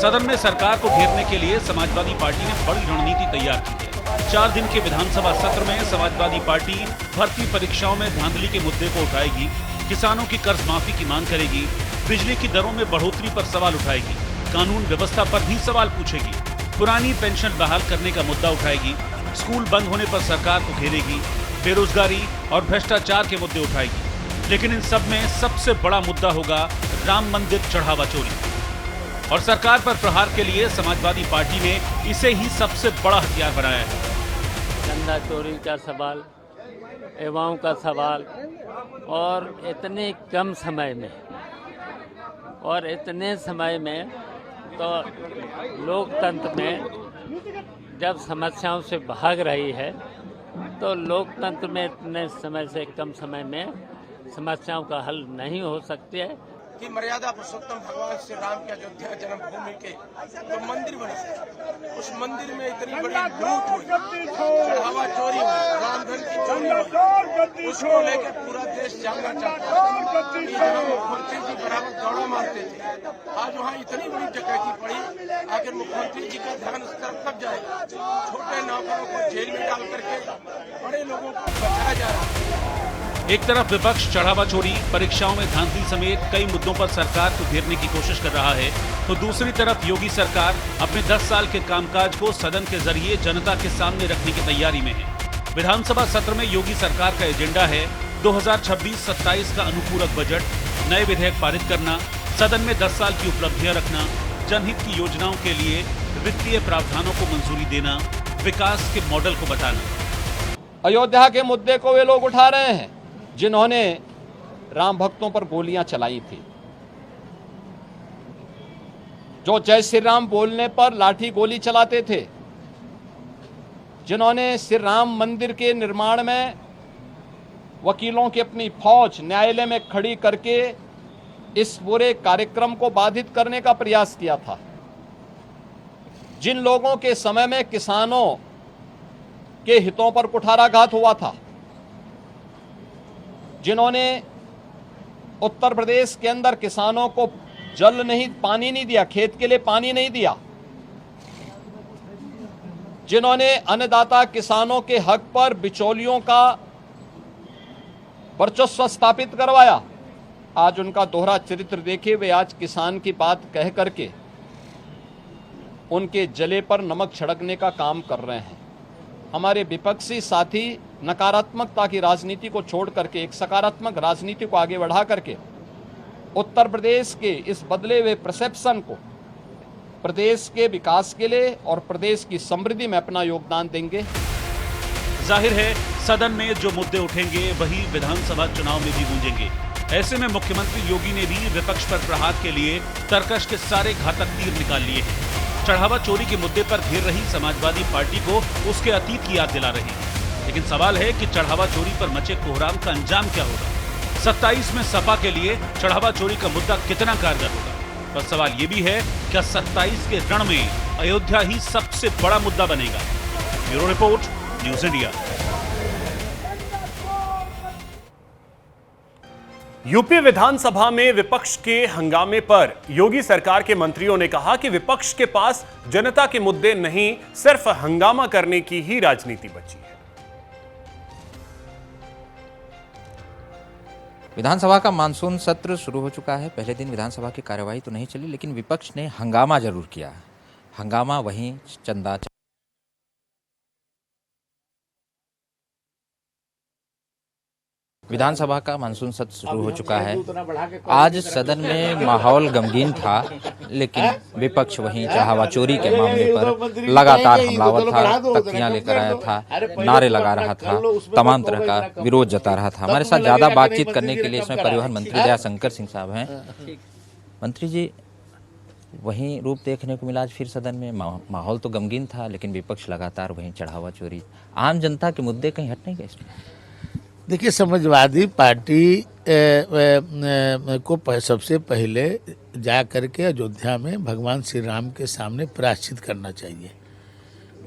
सदन में सरकार को घेरने के लिए समाजवादी पार्टी ने बड़ी रणनीति तैयार की है। 4 दिन के विधानसभा सत्र में समाजवादी पार्टी भर्ती परीक्षाओं में धांधली के मुद्दे को उठाएगी, किसानों की कर्ज माफी की मांग करेगी, बिजली की दरों में बढ़ोतरी पर सवाल उठाएगी, कानून व्यवस्था पर भी सवाल पूछेगी, पुरानी पेंशन बहाल करने का मुद्दा उठाएगी, स्कूल बंद होने पर सरकार को घेरेगी, बेरोजगारी और भ्रष्टाचार के मुद्दे उठाएगी। लेकिन इन सब में सबसे बड़ा मुद्दा होगा राम मंदिर चढ़ावा चोरी। और सरकार पर प्रहार के लिए समाजवादी पार्टी ने इसे ही सबसे बड़ा हथियार बनाया है। चंदा चोरी का सवाल, युवाओं का सवाल, और इतने कम समय में और इतने समय में तो लोकतंत्र में जब समस्याओं से भाग रही है, तो लोकतंत्र में इतने समय से कम समय में समस्याओं का हल नहीं हो सकती है। कि मर्यादा पुरुषोत्तम भगवान श्री राम के अयोध्या जन्मभूमि के जो मंदिर बने, उस मंदिर में इतनी बड़ी लूट हुई, चढ़ावा चोरी हुई, रामधन की चोरी हुई, उसको लेकर पूरा देश जानना चाहता है। जहाँ मुख्यमंत्री जी बराबर दौड़ा मारते थे, आज वहाँ इतनी बड़ी डकैती पड़ी, आखिर मुख्यमंत्री जी का ध्यान उस तरफ कब जाएगा? छोटे नौकरों को जेल में डाल करके बड़े लोगों को बचाया जा रहा है। एक तरफ विपक्ष चढ़ावा चोरी, परीक्षाओं में धांधली समेत कई मुद्दों पर सरकार को घेरने की कोशिश कर रहा है, तो दूसरी तरफ योगी सरकार अपने 10 साल के कामकाज को सदन के जरिए जनता के सामने रखने की तैयारी में है। विधानसभा सत्र में योगी सरकार का एजेंडा है 2026-27 का अनुपूरक बजट, नए विधेयक पारित करना, सदन में 10 साल की उपलब्धियां रखना, जनहित की योजनाओं के लिए वित्तीय प्रावधानों को मंजूरी देना, विकास के मॉडल को बताना। अयोध्या के मुद्दे को वे लोग उठा रहे हैं जिन्होंने राम भक्तों पर गोलियां चलाई थी, जो जय श्री राम बोलने पर लाठी गोली चलाते थे, जिन्होंने श्री राम मंदिर के निर्माण में वकीलों की अपनी फौज न्यायालय में खड़ी करके इस पूरे कार्यक्रम को बाधित करने का प्रयास किया था, जिन लोगों के समय में किसानों के हितों पर कुठाराघात हुआ था, जिन्होंने उत्तर प्रदेश के अंदर किसानों को जल नहीं, पानी नहीं दिया, खेत के लिए पानी नहीं दिया, जिन्होंने अन्नदाता किसानों के हक पर बिचौलियों का वर्चस्व स्थापित करवाया, आज उनका दोहरा चरित्र देखिए। वे आज किसान की बात कह करके उनके जले पर नमक छिड़कने का काम कर रहे हैं। हमारे विपक्षी साथी नकारात्मकता की राजनीति को छोड़ करके एक सकारात्मक राजनीति को आगे बढ़ा करके उत्तर प्रदेश के इस बदले हुए परसेप्शन को प्रदेश के विकास के लिए और प्रदेश की समृद्धि में अपना योगदान देंगे। जाहिर है सदन में जो मुद्दे उठेंगे वही विधानसभा चुनाव में भी गूंजेंगे। ऐसे में मुख्यमंत्री योगी ने भी विपक्ष पर प्रहार के लिए तरकश के सारे घातक तीर निकाल लिए हैं। चढ़ावा चोरी के मुद्दे पर घेर रही समाजवादी पार्टी को उसके अतीत की याद दिला रही है। लेकिन सवाल है कि चढ़ावा चोरी पर मचे कोहराम का अंजाम क्या होगा। 27 में सपा के लिए चढ़ावा चोरी का मुद्दा कितना कारगर होगा। पर सवाल ये भी है, क्या 27 के रण में अयोध्या ही सबसे बड़ा मुद्दा बनेगा। Bureau report, news India. UP विधानसभा में विपक्ष के हंगामे पर योगी सरकार के मंत्रियों ने कहा कि विपक्ष के पास जनता के मुद्दे नहीं, सिर्फ हंगामा करने की ही राजनीति बची है। विधानसभा का मानसून सत्र शुरू हो चुका है। पहले दिन विधानसभा की कार्यवाही तो नहीं चली, लेकिन विपक्ष ने हंगामा जरूर किया। हंगामा वहीं चंदा विधानसभा का मानसून सत्र शुरू हो चुका है। आज सदन में माहौल गमगीन था, लेकिन विपक्ष वहीं चढ़ावा चोरी के मामले पर लगातार हमलावर था, तख्तियां लेकर आया था, नारे लगा रहा था, तमाम तरह का विरोध जता रहा था। हमारे साथ ज्यादा बातचीत करने के लिए इसमें परिवहन मंत्री दयाशंकर सिंह साहब हैं। मंत्री जी, वहीं रूप देखने को मिला आज फिर सदन में। माहौल तो गमगीन था, लेकिन विपक्ष लगातार वहीं चढ़ावा चोरी, आम जनता के मुद्दे कहीं हट नहीं गए इसमें। देखिए, समाजवादी पार्टी को सबसे पहले जा करके अयोध्या में भगवान श्री राम के सामने प्रायश्चित करना चाहिए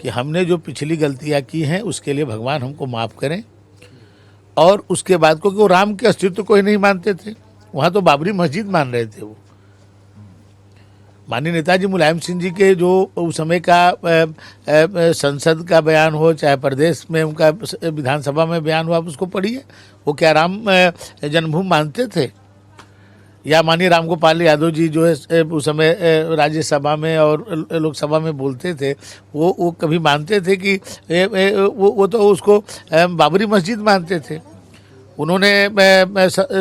कि हमने जो पिछली गलतियां की हैं उसके लिए भगवान हमको माफ़ करें। और उसके बाद, क्योंकि वो राम के अस्तित्व को ही नहीं मानते थे, वहाँ तो बाबरी मस्जिद मान रहे थे। वो माननीय नेताजी मुलायम सिंह जी के जो उस समय का संसद का बयान हो, चाहे प्रदेश में उनका विधानसभा में बयान हो, आप उसको पढ़िए। वो क्या राम जन्मभूमि मानते थे? या माननीय रामगोपाल यादव जी जो है उस समय राज्यसभा में और लोकसभा में बोलते थे, वो कभी मानते थे कि वो तो उसको बाबरी मस्जिद मानते थे। उन्होंने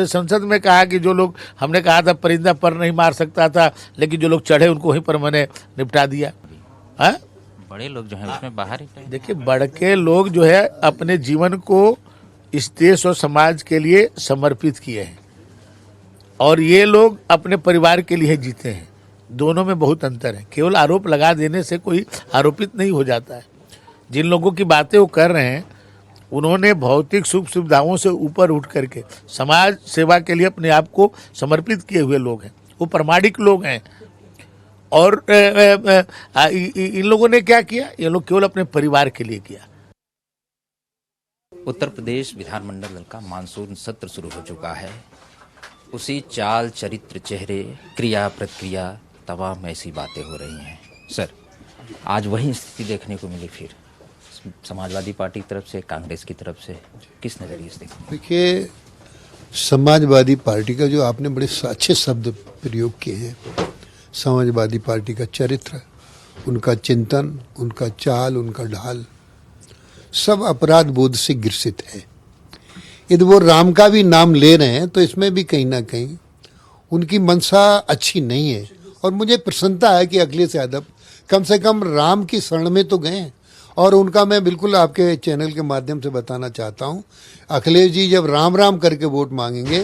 संसद में कहा कि जो लोग, हमने कहा था परिंदा पर नहीं मार सकता था, लेकिन जो लोग चढ़े उनको वहीं पर मैंने निपटा दिया। हाँ, बड़े लोग जो हैं उसमें बाहर ही। देखिए, बड़ के लोग जो है अपने जीवन को इस देश और समाज के लिए समर्पित किए हैं, और ये लोग अपने परिवार के लिए जीते हैं। दोनों में बहुत अंतर है। केवल आरोप लगा देने से कोई आरोपित नहीं हो जाता है। जिन लोगों की बातें वो कर रहे हैं, उन्होंने भौतिक सुख सुविधाओं से ऊपर उठ करके समाज सेवा के लिए अपने आप को समर्पित किए हुए लोग हैं। वो प्रामाणिक लोग हैं। और इन लोगों ने क्या किया? ये लोग केवल अपने परिवार के लिए किया। उत्तर प्रदेश विधानमंडल का मानसून सत्र शुरू हो चुका है। उसी चाल, चरित्र, चेहरे, क्रिया प्रतिक्रिया, तमाम ऐसी बातें हो रही हैं। सर, आज वही स्थिति देखने को मिली फिर समाजवादी पार्टी की तरफ से, कांग्रेस की तरफ से, किस नजरिए से देखते? देखिए, समाजवादी पार्टी का जो आपने बड़े अच्छे शब्द प्रयोग किए हैं, समाजवादी पार्टी का चरित्र, उनका चिंतन, उनका चाल, उनका ढाल, सब अपराध बोध से ग्रसित है। यदि वो राम का भी नाम ले रहे हैं तो इसमें भी कहीं ना कहीं उनकी मंशा अच्छी नहीं है। और मुझे प्रसन्नता है कि अखिलेश यादव कम से कम राम की शरण में तो गए। और उनका मैं बिल्कुल आपके चैनल के माध्यम से बताना चाहता हूं, अखिलेश जी जब राम राम करके वोट मांगेंगे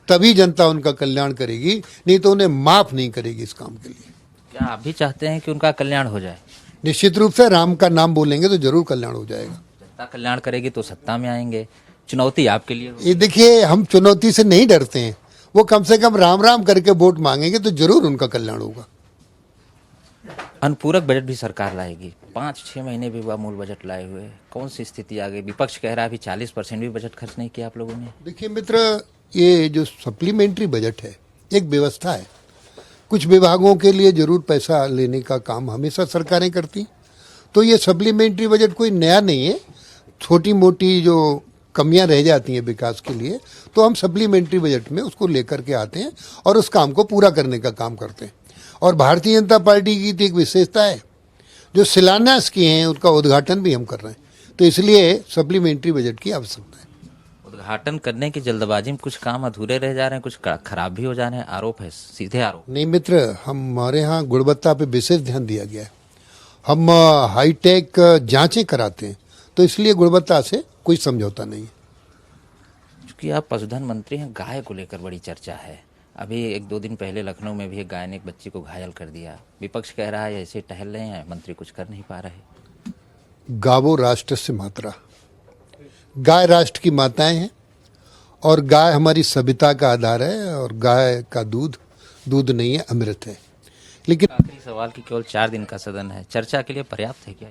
तभी जनता उनका कल्याण करेगी, नहीं तो उन्हें माफ नहीं करेगी इस काम के लिए। क्या आप भी चाहते हैं कि उनका कल्याण हो जाए? निश्चित रूप से राम का नाम बोलेंगे तो जरूर कल्याण हो जाएगा। जनता कल्याण करेगी तो सत्ता में आएंगे। चुनौती आपके लिए? ये देखिए, हम चुनौती से नहीं डरते हैं। वो कम से कम राम राम करके वोट मांगेंगे तो जरूर उनका कल्याण होगा। अनुपूरक बजट भी सरकार लाएगी। 5-6 महीने भी हुआ मूल बजट लाए हुए, कौन सी स्थिति आ गई? विपक्ष कह रहा है अभी 40% भी बजट खर्च नहीं किया आप लोगों ने। देखिए मित्र, ये जो सप्लीमेंट्री बजट है एक व्यवस्था है। कुछ विभागों के लिए जरूर पैसा लेने का काम हमेशा सरकारें करती, तो ये सप्लीमेंट्री बजट कोई नया नहीं है। छोटी मोटी जो कमियां रह जाती हैं विकास के लिए, तो हम सप्लीमेंट्री बजट में उसको लेकर के आते हैं और उस काम को पूरा करने का काम करते हैं। और भारतीय जनता पार्टी की तो एक विशेषता है, जो शिलान्यास किए हैं उनका उद्घाटन भी हम कर रहे हैं। तो इसलिए सप्लीमेंट्री बजट की आवश्यकता है। उद्घाटन करने की जल्दबाजी में कुछ काम अधूरे रह जा रहे हैं, कुछ खराब भी हो जा रहे हैं, आरोप है, सीधे आरोप। नहीं मित्र, हमारे यहाँ गुणवत्ता पे विशेष ध्यान दिया गया है। हम हाईटेक जांचें कराते हैं, तो इसलिए गुणवत्ता से कोई समझौता नहीं है। क्योंकि आप पशुधन मंत्री हैं, गाय को लेकर बड़ी चर्चा है। अभी 1-2 दिन पहले लखनऊ में भी एक गाय ने एक बच्ची को घायल कर दिया। विपक्ष कह रहा है ऐसे टहल रहे हैं, मंत्री कुछ कर नहीं पा रहे। गावो राष्ट्र से मातरा, गाय राष्ट्र की माताएं हैं और गाय हमारी सभ्यता का आधार है और गाय का दूध नहीं है, अमृत है। लेकिन आखिरी सवाल की केवल 4 दिन का सदन है, चर्चा के लिए पर्याप्त है क्या?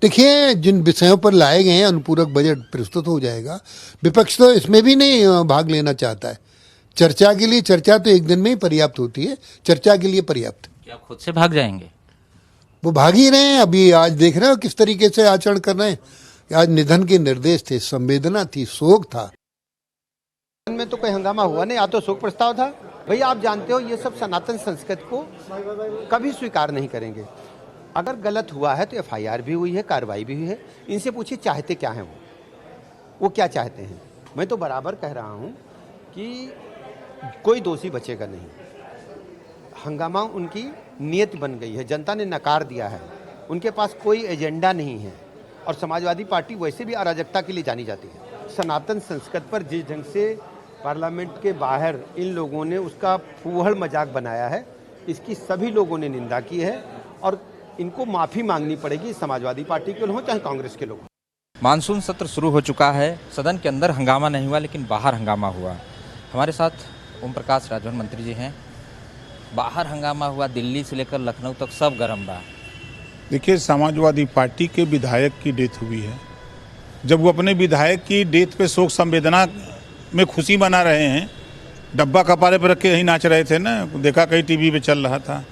देखिए, जिन विषयों पर लाए गए हैं अनुपूरक बजट प्रस्तुत हो जाएगा। विपक्ष तो इसमें भी नहीं भाग लेना चाहता है। चर्चा के लिए चर्चा तो एक दिन में ही पर्याप्त होती है, चर्चा के लिए पर्याप्त। क्या आप खुद से भाग जाएंगे? वो भाग ही रहे हैं। अभी आज देख रहे हो किस तरीके से आचरण कर रहे हैं। आज निधन के निर्देश थे, संवेदना थी, शोक था। में तो कोई हंगामा हुआ नहीं, या तो शोक प्रस्ताव था। भैया आप जानते हो ये सब सनातन संस्कृति को कभी स्वीकार नहीं करेंगे। अगर गलत हुआ है तो एफआईआर भी हुई है, कार्रवाई भी हुई है। इनसे पूछिए चाहते क्या हैं वो क्या चाहते हैं। मैं तो बराबर कह रहा हूँ कि कोई दोषी बचेगा नहीं। हंगामा उनकी नीयत बन गई है, जनता ने नकार दिया है, उनके पास कोई एजेंडा नहीं है। और समाजवादी पार्टी वैसे भी अराजकता के लिए जानी जाती है। सनातन संस्कृति पर जिस ढंग से पार्लियामेंट के बाहर इन लोगों ने उसका फूहड़ मजाक बनाया है, इसकी सभी लोगों ने निंदा की है और इनको माफ़ी मांगनी पड़ेगी, समाजवादी पार्टी के लोग हों चाहे कांग्रेस के लोग। मानसून सत्र शुरू हो चुका है, सदन के अंदर हंगामा नहीं हुआ लेकिन बाहर हंगामा हुआ। हमारे साथ ओम प्रकाश राजभर मंत्री जी हैं। बाहर हंगामा हुआ, दिल्ली से लेकर लखनऊ तक सब गर्म रहा। देखिए, समाजवादी पार्टी के विधायक की डेथ हुई है। जब वो अपने विधायक की डेथ पे शोक संवेदना में खुशी मना रहे हैं, डब्बा कपारे पर रख के यहीं नाच रहे थे ना, देखा कहीं टीवी पे चल रहा था।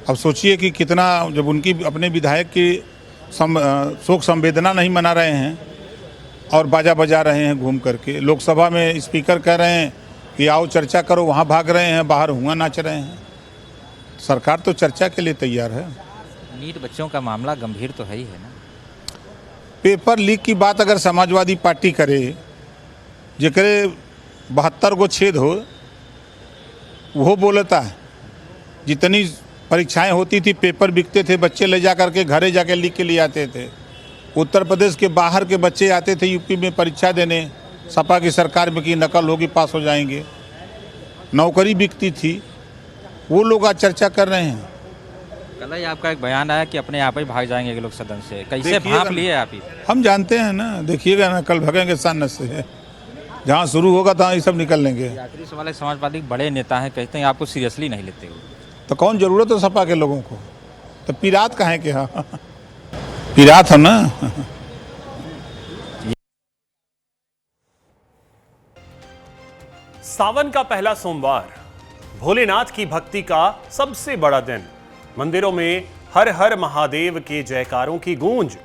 अब सोचिए कि कितना, जब उनकी अपने विधायक की शोक संवेदना नहीं मना रहे हैं और बाजा बजा रहे हैं घूम करके, लोकसभा में स्पीकर कह रहे हैं कि आओ चर्चा करो, वहाँ भाग रहे हैं, बाहर हुआ नाच रहे हैं। सरकार तो चर्चा के लिए तैयार है। नीट बच्चों का मामला गंभीर तो है ही है ना। पेपर लीक की बात अगर समाजवादी पार्टी करे, जेकरे 72 गो छेद हो, वो बोलता है। जितनी परीक्षाएं होती थी, पेपर बिकते थे, बच्चे ले जा करके घरे जाके लीक के लिए आते थे। उत्तर प्रदेश के बाहर के बच्चे आते थे यूपी में परीक्षा देने, सपा की सरकार में की नकल होगी, पास हो जाएंगे। नौकरी बिकती थी, वो लोग आज चर्चा कर रहे हैं। कल ही आपका एक बयान आया कि अपने आप ही भाग जाएंगे लोग सदन से, कैसे भाप लिए आप ही? हम जानते हैं ना, देखिएगा ना, कल भगेंगे सान से। जहाँ शुरू होगा तहाँ ये सब निकल लेंगे। आखिरी सवाल है, समाजवादी बड़े नेता हैं, कहते हैं आपको सीरियसली नहीं लेते हो, तो कौन जरूरत है सपा के लोगों को? तो पिरात कहाँ के? हाँ, पिरात हो ना। सावन का पहला सोमवार, भोलेनाथ की भक्ति का सबसे बड़ा दिन। मंदिरों में हर हर महादेव के जयकारों की गूंज।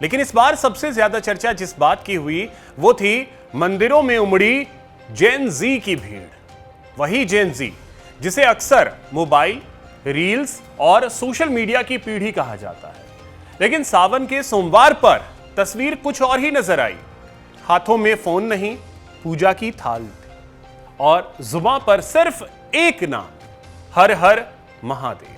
लेकिन इस बार सबसे ज्यादा चर्चा जिस बात की हुई वो थी मंदिरों में उमड़ी जेन जी की भीड़। वही जेन जी जिसे अक्सर मोबाइल, रील्स और सोशल मीडिया की पीढ़ी कहा जाता है। लेकिन सावन के सोमवार पर तस्वीर कुछ और ही नजर आई। हाथों में फोन नहीं, पूजा की थाल और जुबान पर सिर्फ एक नाम, हर हर महादेव।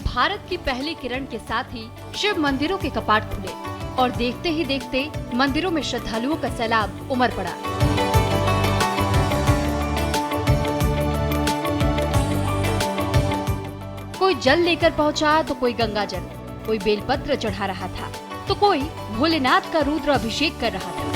भारत की पहली किरण के साथ ही शिव मंदिरों के कपाट खुले और देखते ही देखते मंदिरों में श्रद्धालुओं का सैलाब उमड़ पड़ा। कोई जल लेकर पहुंचा तो कोई गंगा जल, कोई बेलपत्र चढ़ा रहा था तो कोई भोलेनाथ का रुद्र अभिषेक कर रहा था।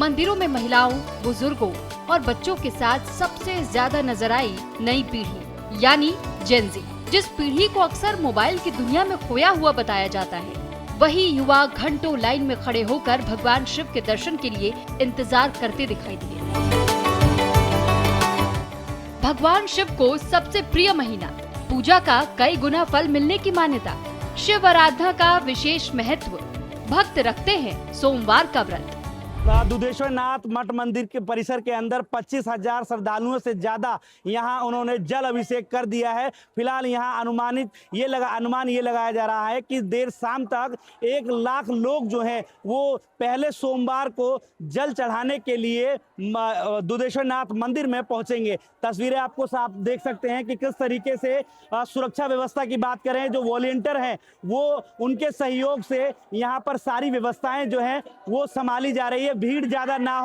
मंदिरों में महिलाओं, बुजुर्गों और बच्चों के साथ सबसे ज्यादा नजर आई नई पीढ़ी। यानी जेन ज़ी। जिस पीढ़ी को अक्सर मोबाइल की दुनिया में खोया हुआ बताया जाता है, वही युवा घंटों लाइन में खड़े होकर भगवान शिव के दर्शन के लिए इंतजार करते दिखाई दिए। भगवान शिव को सबसे प्रिय महीना, पूजा का कई गुना फल मिलने की मान्यता, शिव आराधना का विशेष महत्व, भक्त रखते हैं सोमवार का व्रत। दुधेश्वर नाथ मठ मंदिर के परिसर के अंदर 25,000 श्रद्धालुओं से ज्यादा यहां उन्होंने जल अभिषेक कर दिया है। फिलहाल यहां अनुमान ये लगाया जा रहा है कि देर शाम तक 1 लाख लोग जो हैं वो पहले सोमवार को जल चढ़ाने के लिए दुधेश्वर नाथ मंदिर में पहुंचेंगे। तस्वीरें आपको साफ देख सकते हैं कि किस तरीके से सुरक्षा व्यवस्था की बात करें, जो वॉलेंटियर हैं वो उनके सहयोग से यहाँ पर सारी व्यवस्थाएं जो हैं वो संभाली जा रही है। भीड़ ज्यादा ना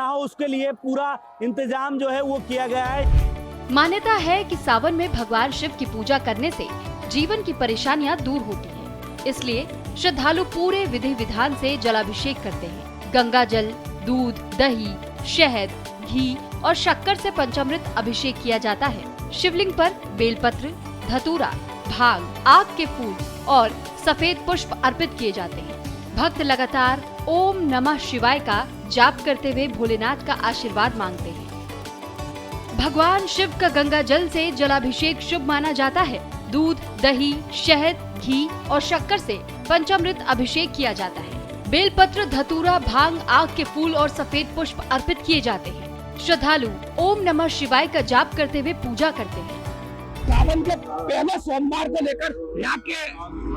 हो उसके लिए पूरा इंतजाम जो है वो किया गया है। मान्यता है कि सावन में भगवान शिव की पूजा करने से जीवन की परेशानियां दूर होती हैं। इसलिए श्रद्धालु पूरे विधि विधान से जलाभिषेक करते हैं। गंगा जल, दूध, दही, शहद, घी और शक्कर से पंचामृत अभिषेक किया जाता है। शिवलिंग पर बेलपत्र, धतूरा, भांग, आक के फूल और सफेद पुष्प अर्पित किए जाते हैं। भक्त लगातार ओम नमः शिवाय का जाप करते हुए भोलेनाथ का आशीर्वाद मांगते हैं। भगवान शिव का गंगा जल से जलाभिषेक शुभ माना जाता है। दूध, दही, शहद, घी और शक्कर से पंचामृत अभिषेक किया जाता है। बेलपत्र, धतूरा, भांग, आक के फूल और सफेद पुष्प अर्पित किए जाते हैं। श्रद्धालु ओम नमः शिवाय का जाप करते हुए पूजा करते हैं। सावन के पहले सोमवार को लेकर यहाँ के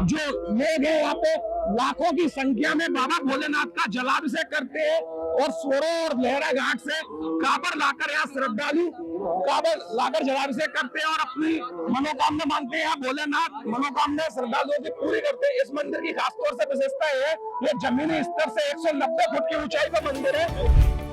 जो लोग हैं यहाँ पे लाखों की संख्या में बाबा भोलेनाथ का जलाभिषेक करते हैं और सोरो और लहरा घाट से काबर लाकर यहाँ श्रद्धालु काबर लाकर जलाभिषेक करते हैं और अपनी मनोकामना मांगते हैं। भोलेनाथ मनोकामना श्रद्धालुओं की पूरी करते हैं। इस मंदिर की खासतौर से विशेषता है ये जमीनी स्तर से 190 फुट की ऊंचाई का मंदिर है।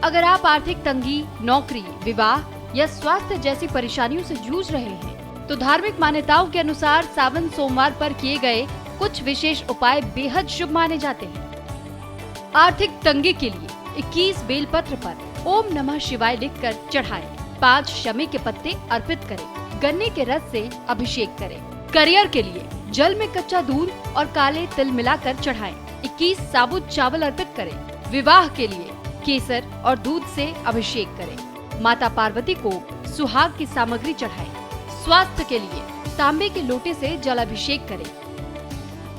अगर आप आर्थिक तंगी, नौकरी, विवाह या स्वास्थ्य जैसी परेशानियों से जूझ रहे हैं तो धार्मिक मान्यताओं के अनुसार सावन सोमवार पर किए गए कुछ विशेष उपाय बेहद शुभ माने जाते हैं। आर्थिक तंगी के लिए 21 बेलपत्र पर ओम नमः शिवाय लिखकर चढ़ाएं। 5 शमी के पत्ते अर्पित करें। गन्ने के रस से अभिषेक करें। करियर के लिए जल में कच्चा दूध और काले तिल मिलाकर चढ़ाएं। 21 साबुत चावल अर्पित करें। विवाह के लिए केसर और दूध से अभिषेक करें। माता पार्वती को सुहाग की सामग्री चढ़ाएं। स्वास्थ्य के लिए तांबे के लोटे से जलाभिषेक करें।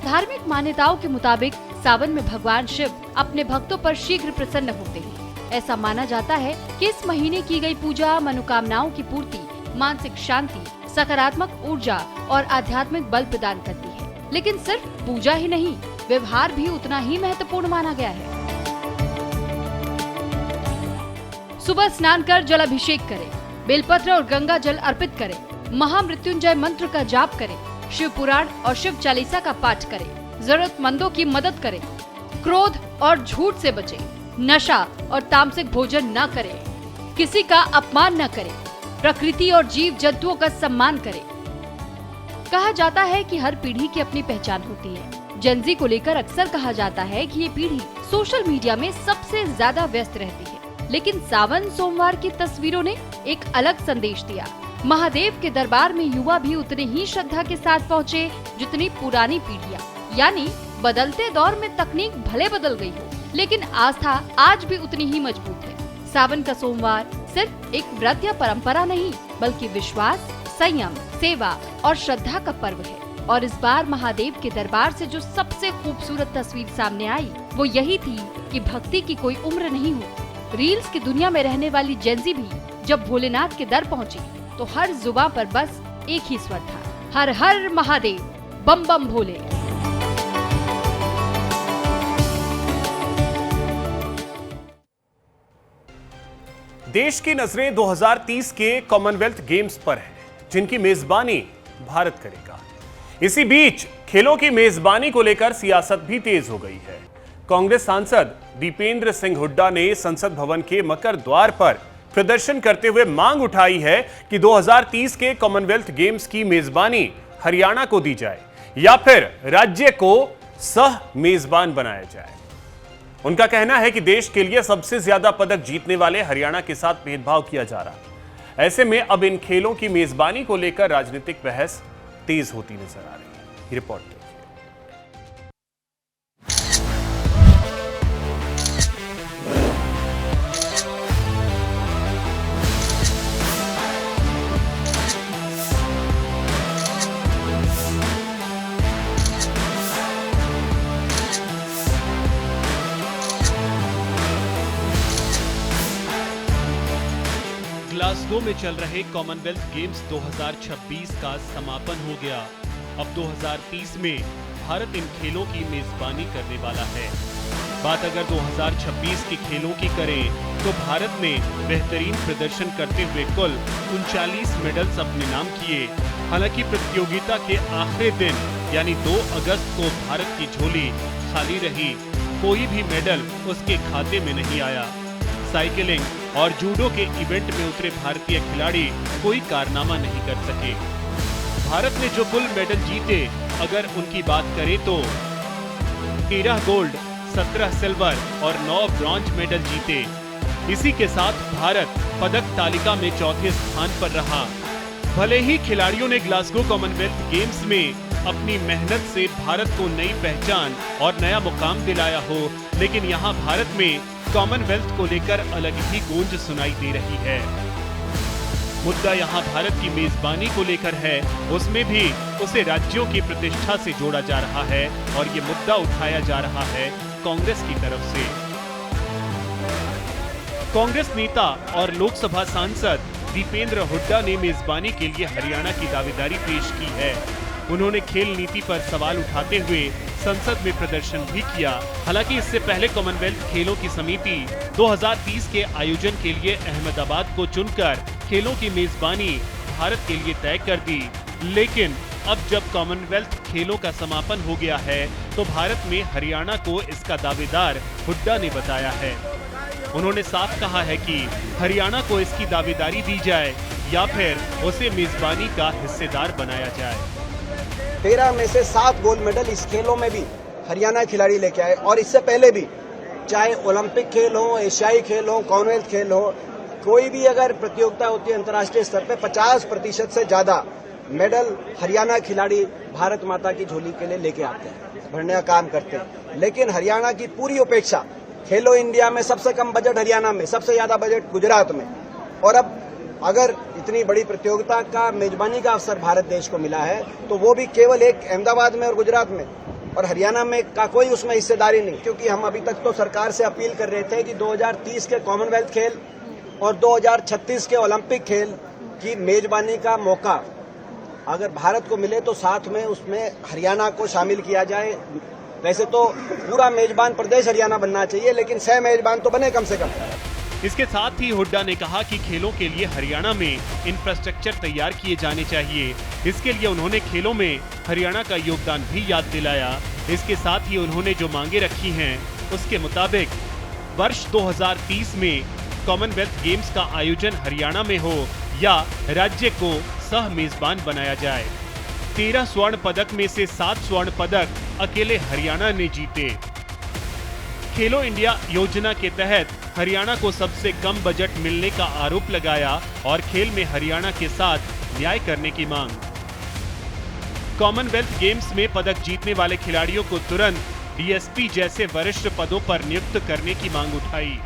धार्मिक मान्यताओं के मुताबिक सावन में भगवान शिव अपने भक्तों पर शीघ्र प्रसन्न होते हैं। ऐसा माना जाता है कि इस महीने की गई पूजा मनोकामनाओं की पूर्ति, मानसिक शांति, सकारात्मक ऊर्जा और आध्यात्मिक बल प्रदान करती है। लेकिन सिर्फ पूजा ही नहीं, व्यवहार भी उतना ही महत्वपूर्ण माना गया है। सुबह स्नान कर जलाभिषेक करें। बेलपत्र और गंगा जल अर्पित करें। महामृत्युंजय मंत्र का जाप करें। शिव पुराण और शिव चालीसा का पाठ करें। जरूरतमंदों की मदद करें। क्रोध और झूठ से बचें। नशा और तामसिक भोजन न करें। किसी का अपमान न करें। प्रकृति और जीव जंतुओं का सम्मान करें। कहा जाता है कि हर पीढ़ी की अपनी पहचान होती है। जेन ज़ी को लेकर अक्सर कहा जाता है कि ये पीढ़ी सोशल मीडिया में सबसे ज्यादा व्यस्त रहती है। लेकिन सावन सोमवार की तस्वीरों ने एक अलग संदेश दिया। महादेव के दरबार में युवा भी उतने ही श्रद्धा के साथ पहुँचे जितनी पुरानी पीढ़ियाँ। यानी बदलते दौर में तकनीक भले बदल गई हो, लेकिन आस्था आज भी उतनी ही मजबूत है। सावन का सोमवार सिर्फ एक व्रत या परंपरा नहीं, बल्कि विश्वास, संयम, सेवा और श्रद्धा का पर्व है। और इस बार महादेव के दरबार से जो सबसे खूबसूरत तस्वीर सामने आई वो यही थी कि भक्ति की कोई उम्र नहीं होती। रील्स की दुनिया में रहने वाली जेन ज़ी भी जब भोलेनाथ के दर पहुंची तो हर जुबान पर बस एक ही स्वर था, हर हर महादेव, बम बम भोले। देश की नजरें 2030 के कॉमनवेल्थ गेम्स पर हैं, जिनकी मेजबानी भारत करेगा। इसी बीच खेलों की मेजबानी को लेकर सियासत भी तेज हो गई है। कांग्रेस सांसद दीपेंद्र सिंह हुड्डा ने संसद भवन के मकर द्वार पर प्रदर्शन करते हुए मांग उठाई है कि 2030 के कॉमनवेल्थ गेम्स की मेजबानी हरियाणा को दी जाए या फिर राज्य को सह मेजबान बनाया जाए। उनका कहना है कि देश के लिए सबसे ज्यादा पदक जीतने वाले हरियाणा के साथ भेदभाव किया जा रहा है। ऐसे में अब इन खेलों की मेजबानी को लेकर राजनीतिक बहस तेज होती नजर आ रही है। रिपोर्ट देखिए। ग्लासगो में चल रहे कॉमनवेल्थ गेम्स 2026 का समापन हो गया। अब 2030 में भारत इन खेलों की मेजबानी करने वाला है। बात अगर 2026 के खेलों की करें तो भारत ने बेहतरीन प्रदर्शन करते हुए कुल 39 मेडल्स अपने नाम किए। हालांकि प्रतियोगिता के आखिरी दिन यानी 2 अगस्त को भारत की झोली खाली रही। कोई भी मेडल उसके खाते में नहीं आया। साइकिलिंग और जूडो के इवेंट में उतरे भारतीय खिलाड़ी कोई कारनामा नहीं कर सके। भारत ने जो कुल मेडल जीते अगर उनकी बात करें तो 13 गोल्ड, 17 सिल्वर और 9 ब्रॉन्ज मेडल जीते। इसी के साथ भारत पदक तालिका में चौथे स्थान पर रहा। भले ही खिलाड़ियों ने ग्लासगो कॉमनवेल्थ गेम्स में अपनी मेहनत से भारत को नई पहचान और नया मुकाम दिलाया हो, लेकिन यहाँ भारत में कॉमनवेल्थ को लेकर अलग ही गूंज सुनाई दे रही है। मुद्दा यहाँ भारत की मेजबानी को लेकर है, उसमें भी उसे राज्यों की प्रतिष्ठा से जोड़ा जा रहा है और ये मुद्दा उठाया जा रहा है कांग्रेस की तरफ से। कांग्रेस नेता और लोकसभा सांसद दीपेंद्र हुड्डा ने मेजबानी के लिए हरियाणा की दावेदारी पेश की है। उन्होंने खेल नीति पर सवाल उठाते हुए संसद में प्रदर्शन भी किया। हालांकि इससे पहले कॉमनवेल्थ खेलों की समिति 2030 के आयोजन के लिए अहमदाबाद को चुनकर खेलों की मेजबानी भारत के लिए तय कर दी। लेकिन अब जब कॉमनवेल्थ खेलों का समापन हो गया है तो भारत में हरियाणा को इसका दावेदार हुड्डा ने बताया है। उन्होंने साफ कहा है कि हरियाणा को इसकी दावेदारी दी जाए या फिर उसे मेजबानी का हिस्सेदार बनाया जाए। 13 में से 7 गोल्ड मेडल इस खेलों में भी हरियाणा खिलाड़ी लेके आए और इससे पहले भी चाहे ओलंपिक खेल हो, एशियाई खेल हो, कॉमनवेल्थ खेल हो, कोई भी अगर प्रतियोगिता होती है अंतर्राष्ट्रीय स्तर पे 50% से ज्यादा मेडल हरियाणा खिलाड़ी भारत माता की झोली के लिए लेके आते हैं, भरने का काम करते हैं। लेकिन हरियाणा की पूरी उपेक्षा, खेलो इंडिया में सबसे कम बजट हरियाणा में, सबसे ज्यादा बजट गुजरात में, और अब अगर इतनी बड़ी प्रतियोगिता का मेजबानी का अवसर भारत देश को मिला है तो वो भी केवल एक अहमदाबाद में और गुजरात में, और हरियाणा में का कोई उसमें हिस्सेदारी नहीं। क्योंकि हम अभी तक तो सरकार से अपील कर रहे थे कि 2030 के कॉमनवेल्थ खेल और 2036 के ओलंपिक खेल की मेजबानी का मौका अगर भारत को मिले तो साथ में उसमें हरियाणा को शामिल किया जाए। वैसे तो पूरा मेजबान प्रदेश हरियाणा बनना चाहिए, लेकिन सह मेजबान तो बने कम से कम। इसके साथ ही हुड्डा ने कहा कि खेलों के लिए हरियाणा में इंफ्रास्ट्रक्चर तैयार किए जाने चाहिए। इसके लिए उन्होंने खेलों में हरियाणा का योगदान भी याद दिलाया। इसके साथ ही उन्होंने जो मांगे रखी हैं उसके मुताबिक वर्ष 2030 में कॉमनवेल्थ गेम्स का आयोजन हरियाणा में हो या राज्य को सह मेजबान बनाया जाए। 13 स्वर्ण पदक में से 7 स्वर्ण पदक अकेले हरियाणा ने जीते। खेलो इंडिया योजना के तहत हरियाणा को सबसे कम बजट मिलने का आरोप लगाया और खेल में हरियाणा के साथ न्याय करने की मांग। कॉमनवेल्थ गेम्स में पदक जीतने वाले खिलाड़ियों को तुरंत डीएसपी जैसे वरिष्ठ पदों पर नियुक्त करने की मांग उठाई।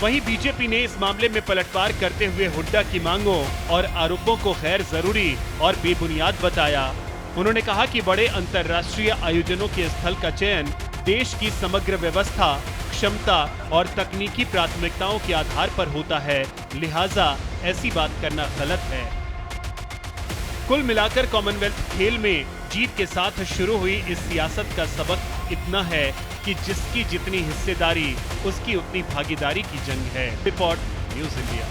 वहीं बीजेपी ने इस मामले में पलटवार करते हुए हुड्डा की मांगों और आरोपों को गैर जरूरी और बेबुनियाद बताया। उन्होंने कहा कि बड़े अंतर्राष्ट्रीय आयोजनों के स्थल का चयन देश की समग्र व्यवस्था, क्षमता और तकनीकी प्राथमिकताओं के आधार पर होता है, लिहाजा ऐसी बात करना गलत है। कुल मिलाकर कॉमनवेल्थ खेल में जीत के साथ शुरू हुई इस सियासत का सबक इतना है कि जिसकी जितनी हिस्सेदारी उसकी उतनी भागीदारी की जंग है। Report news India.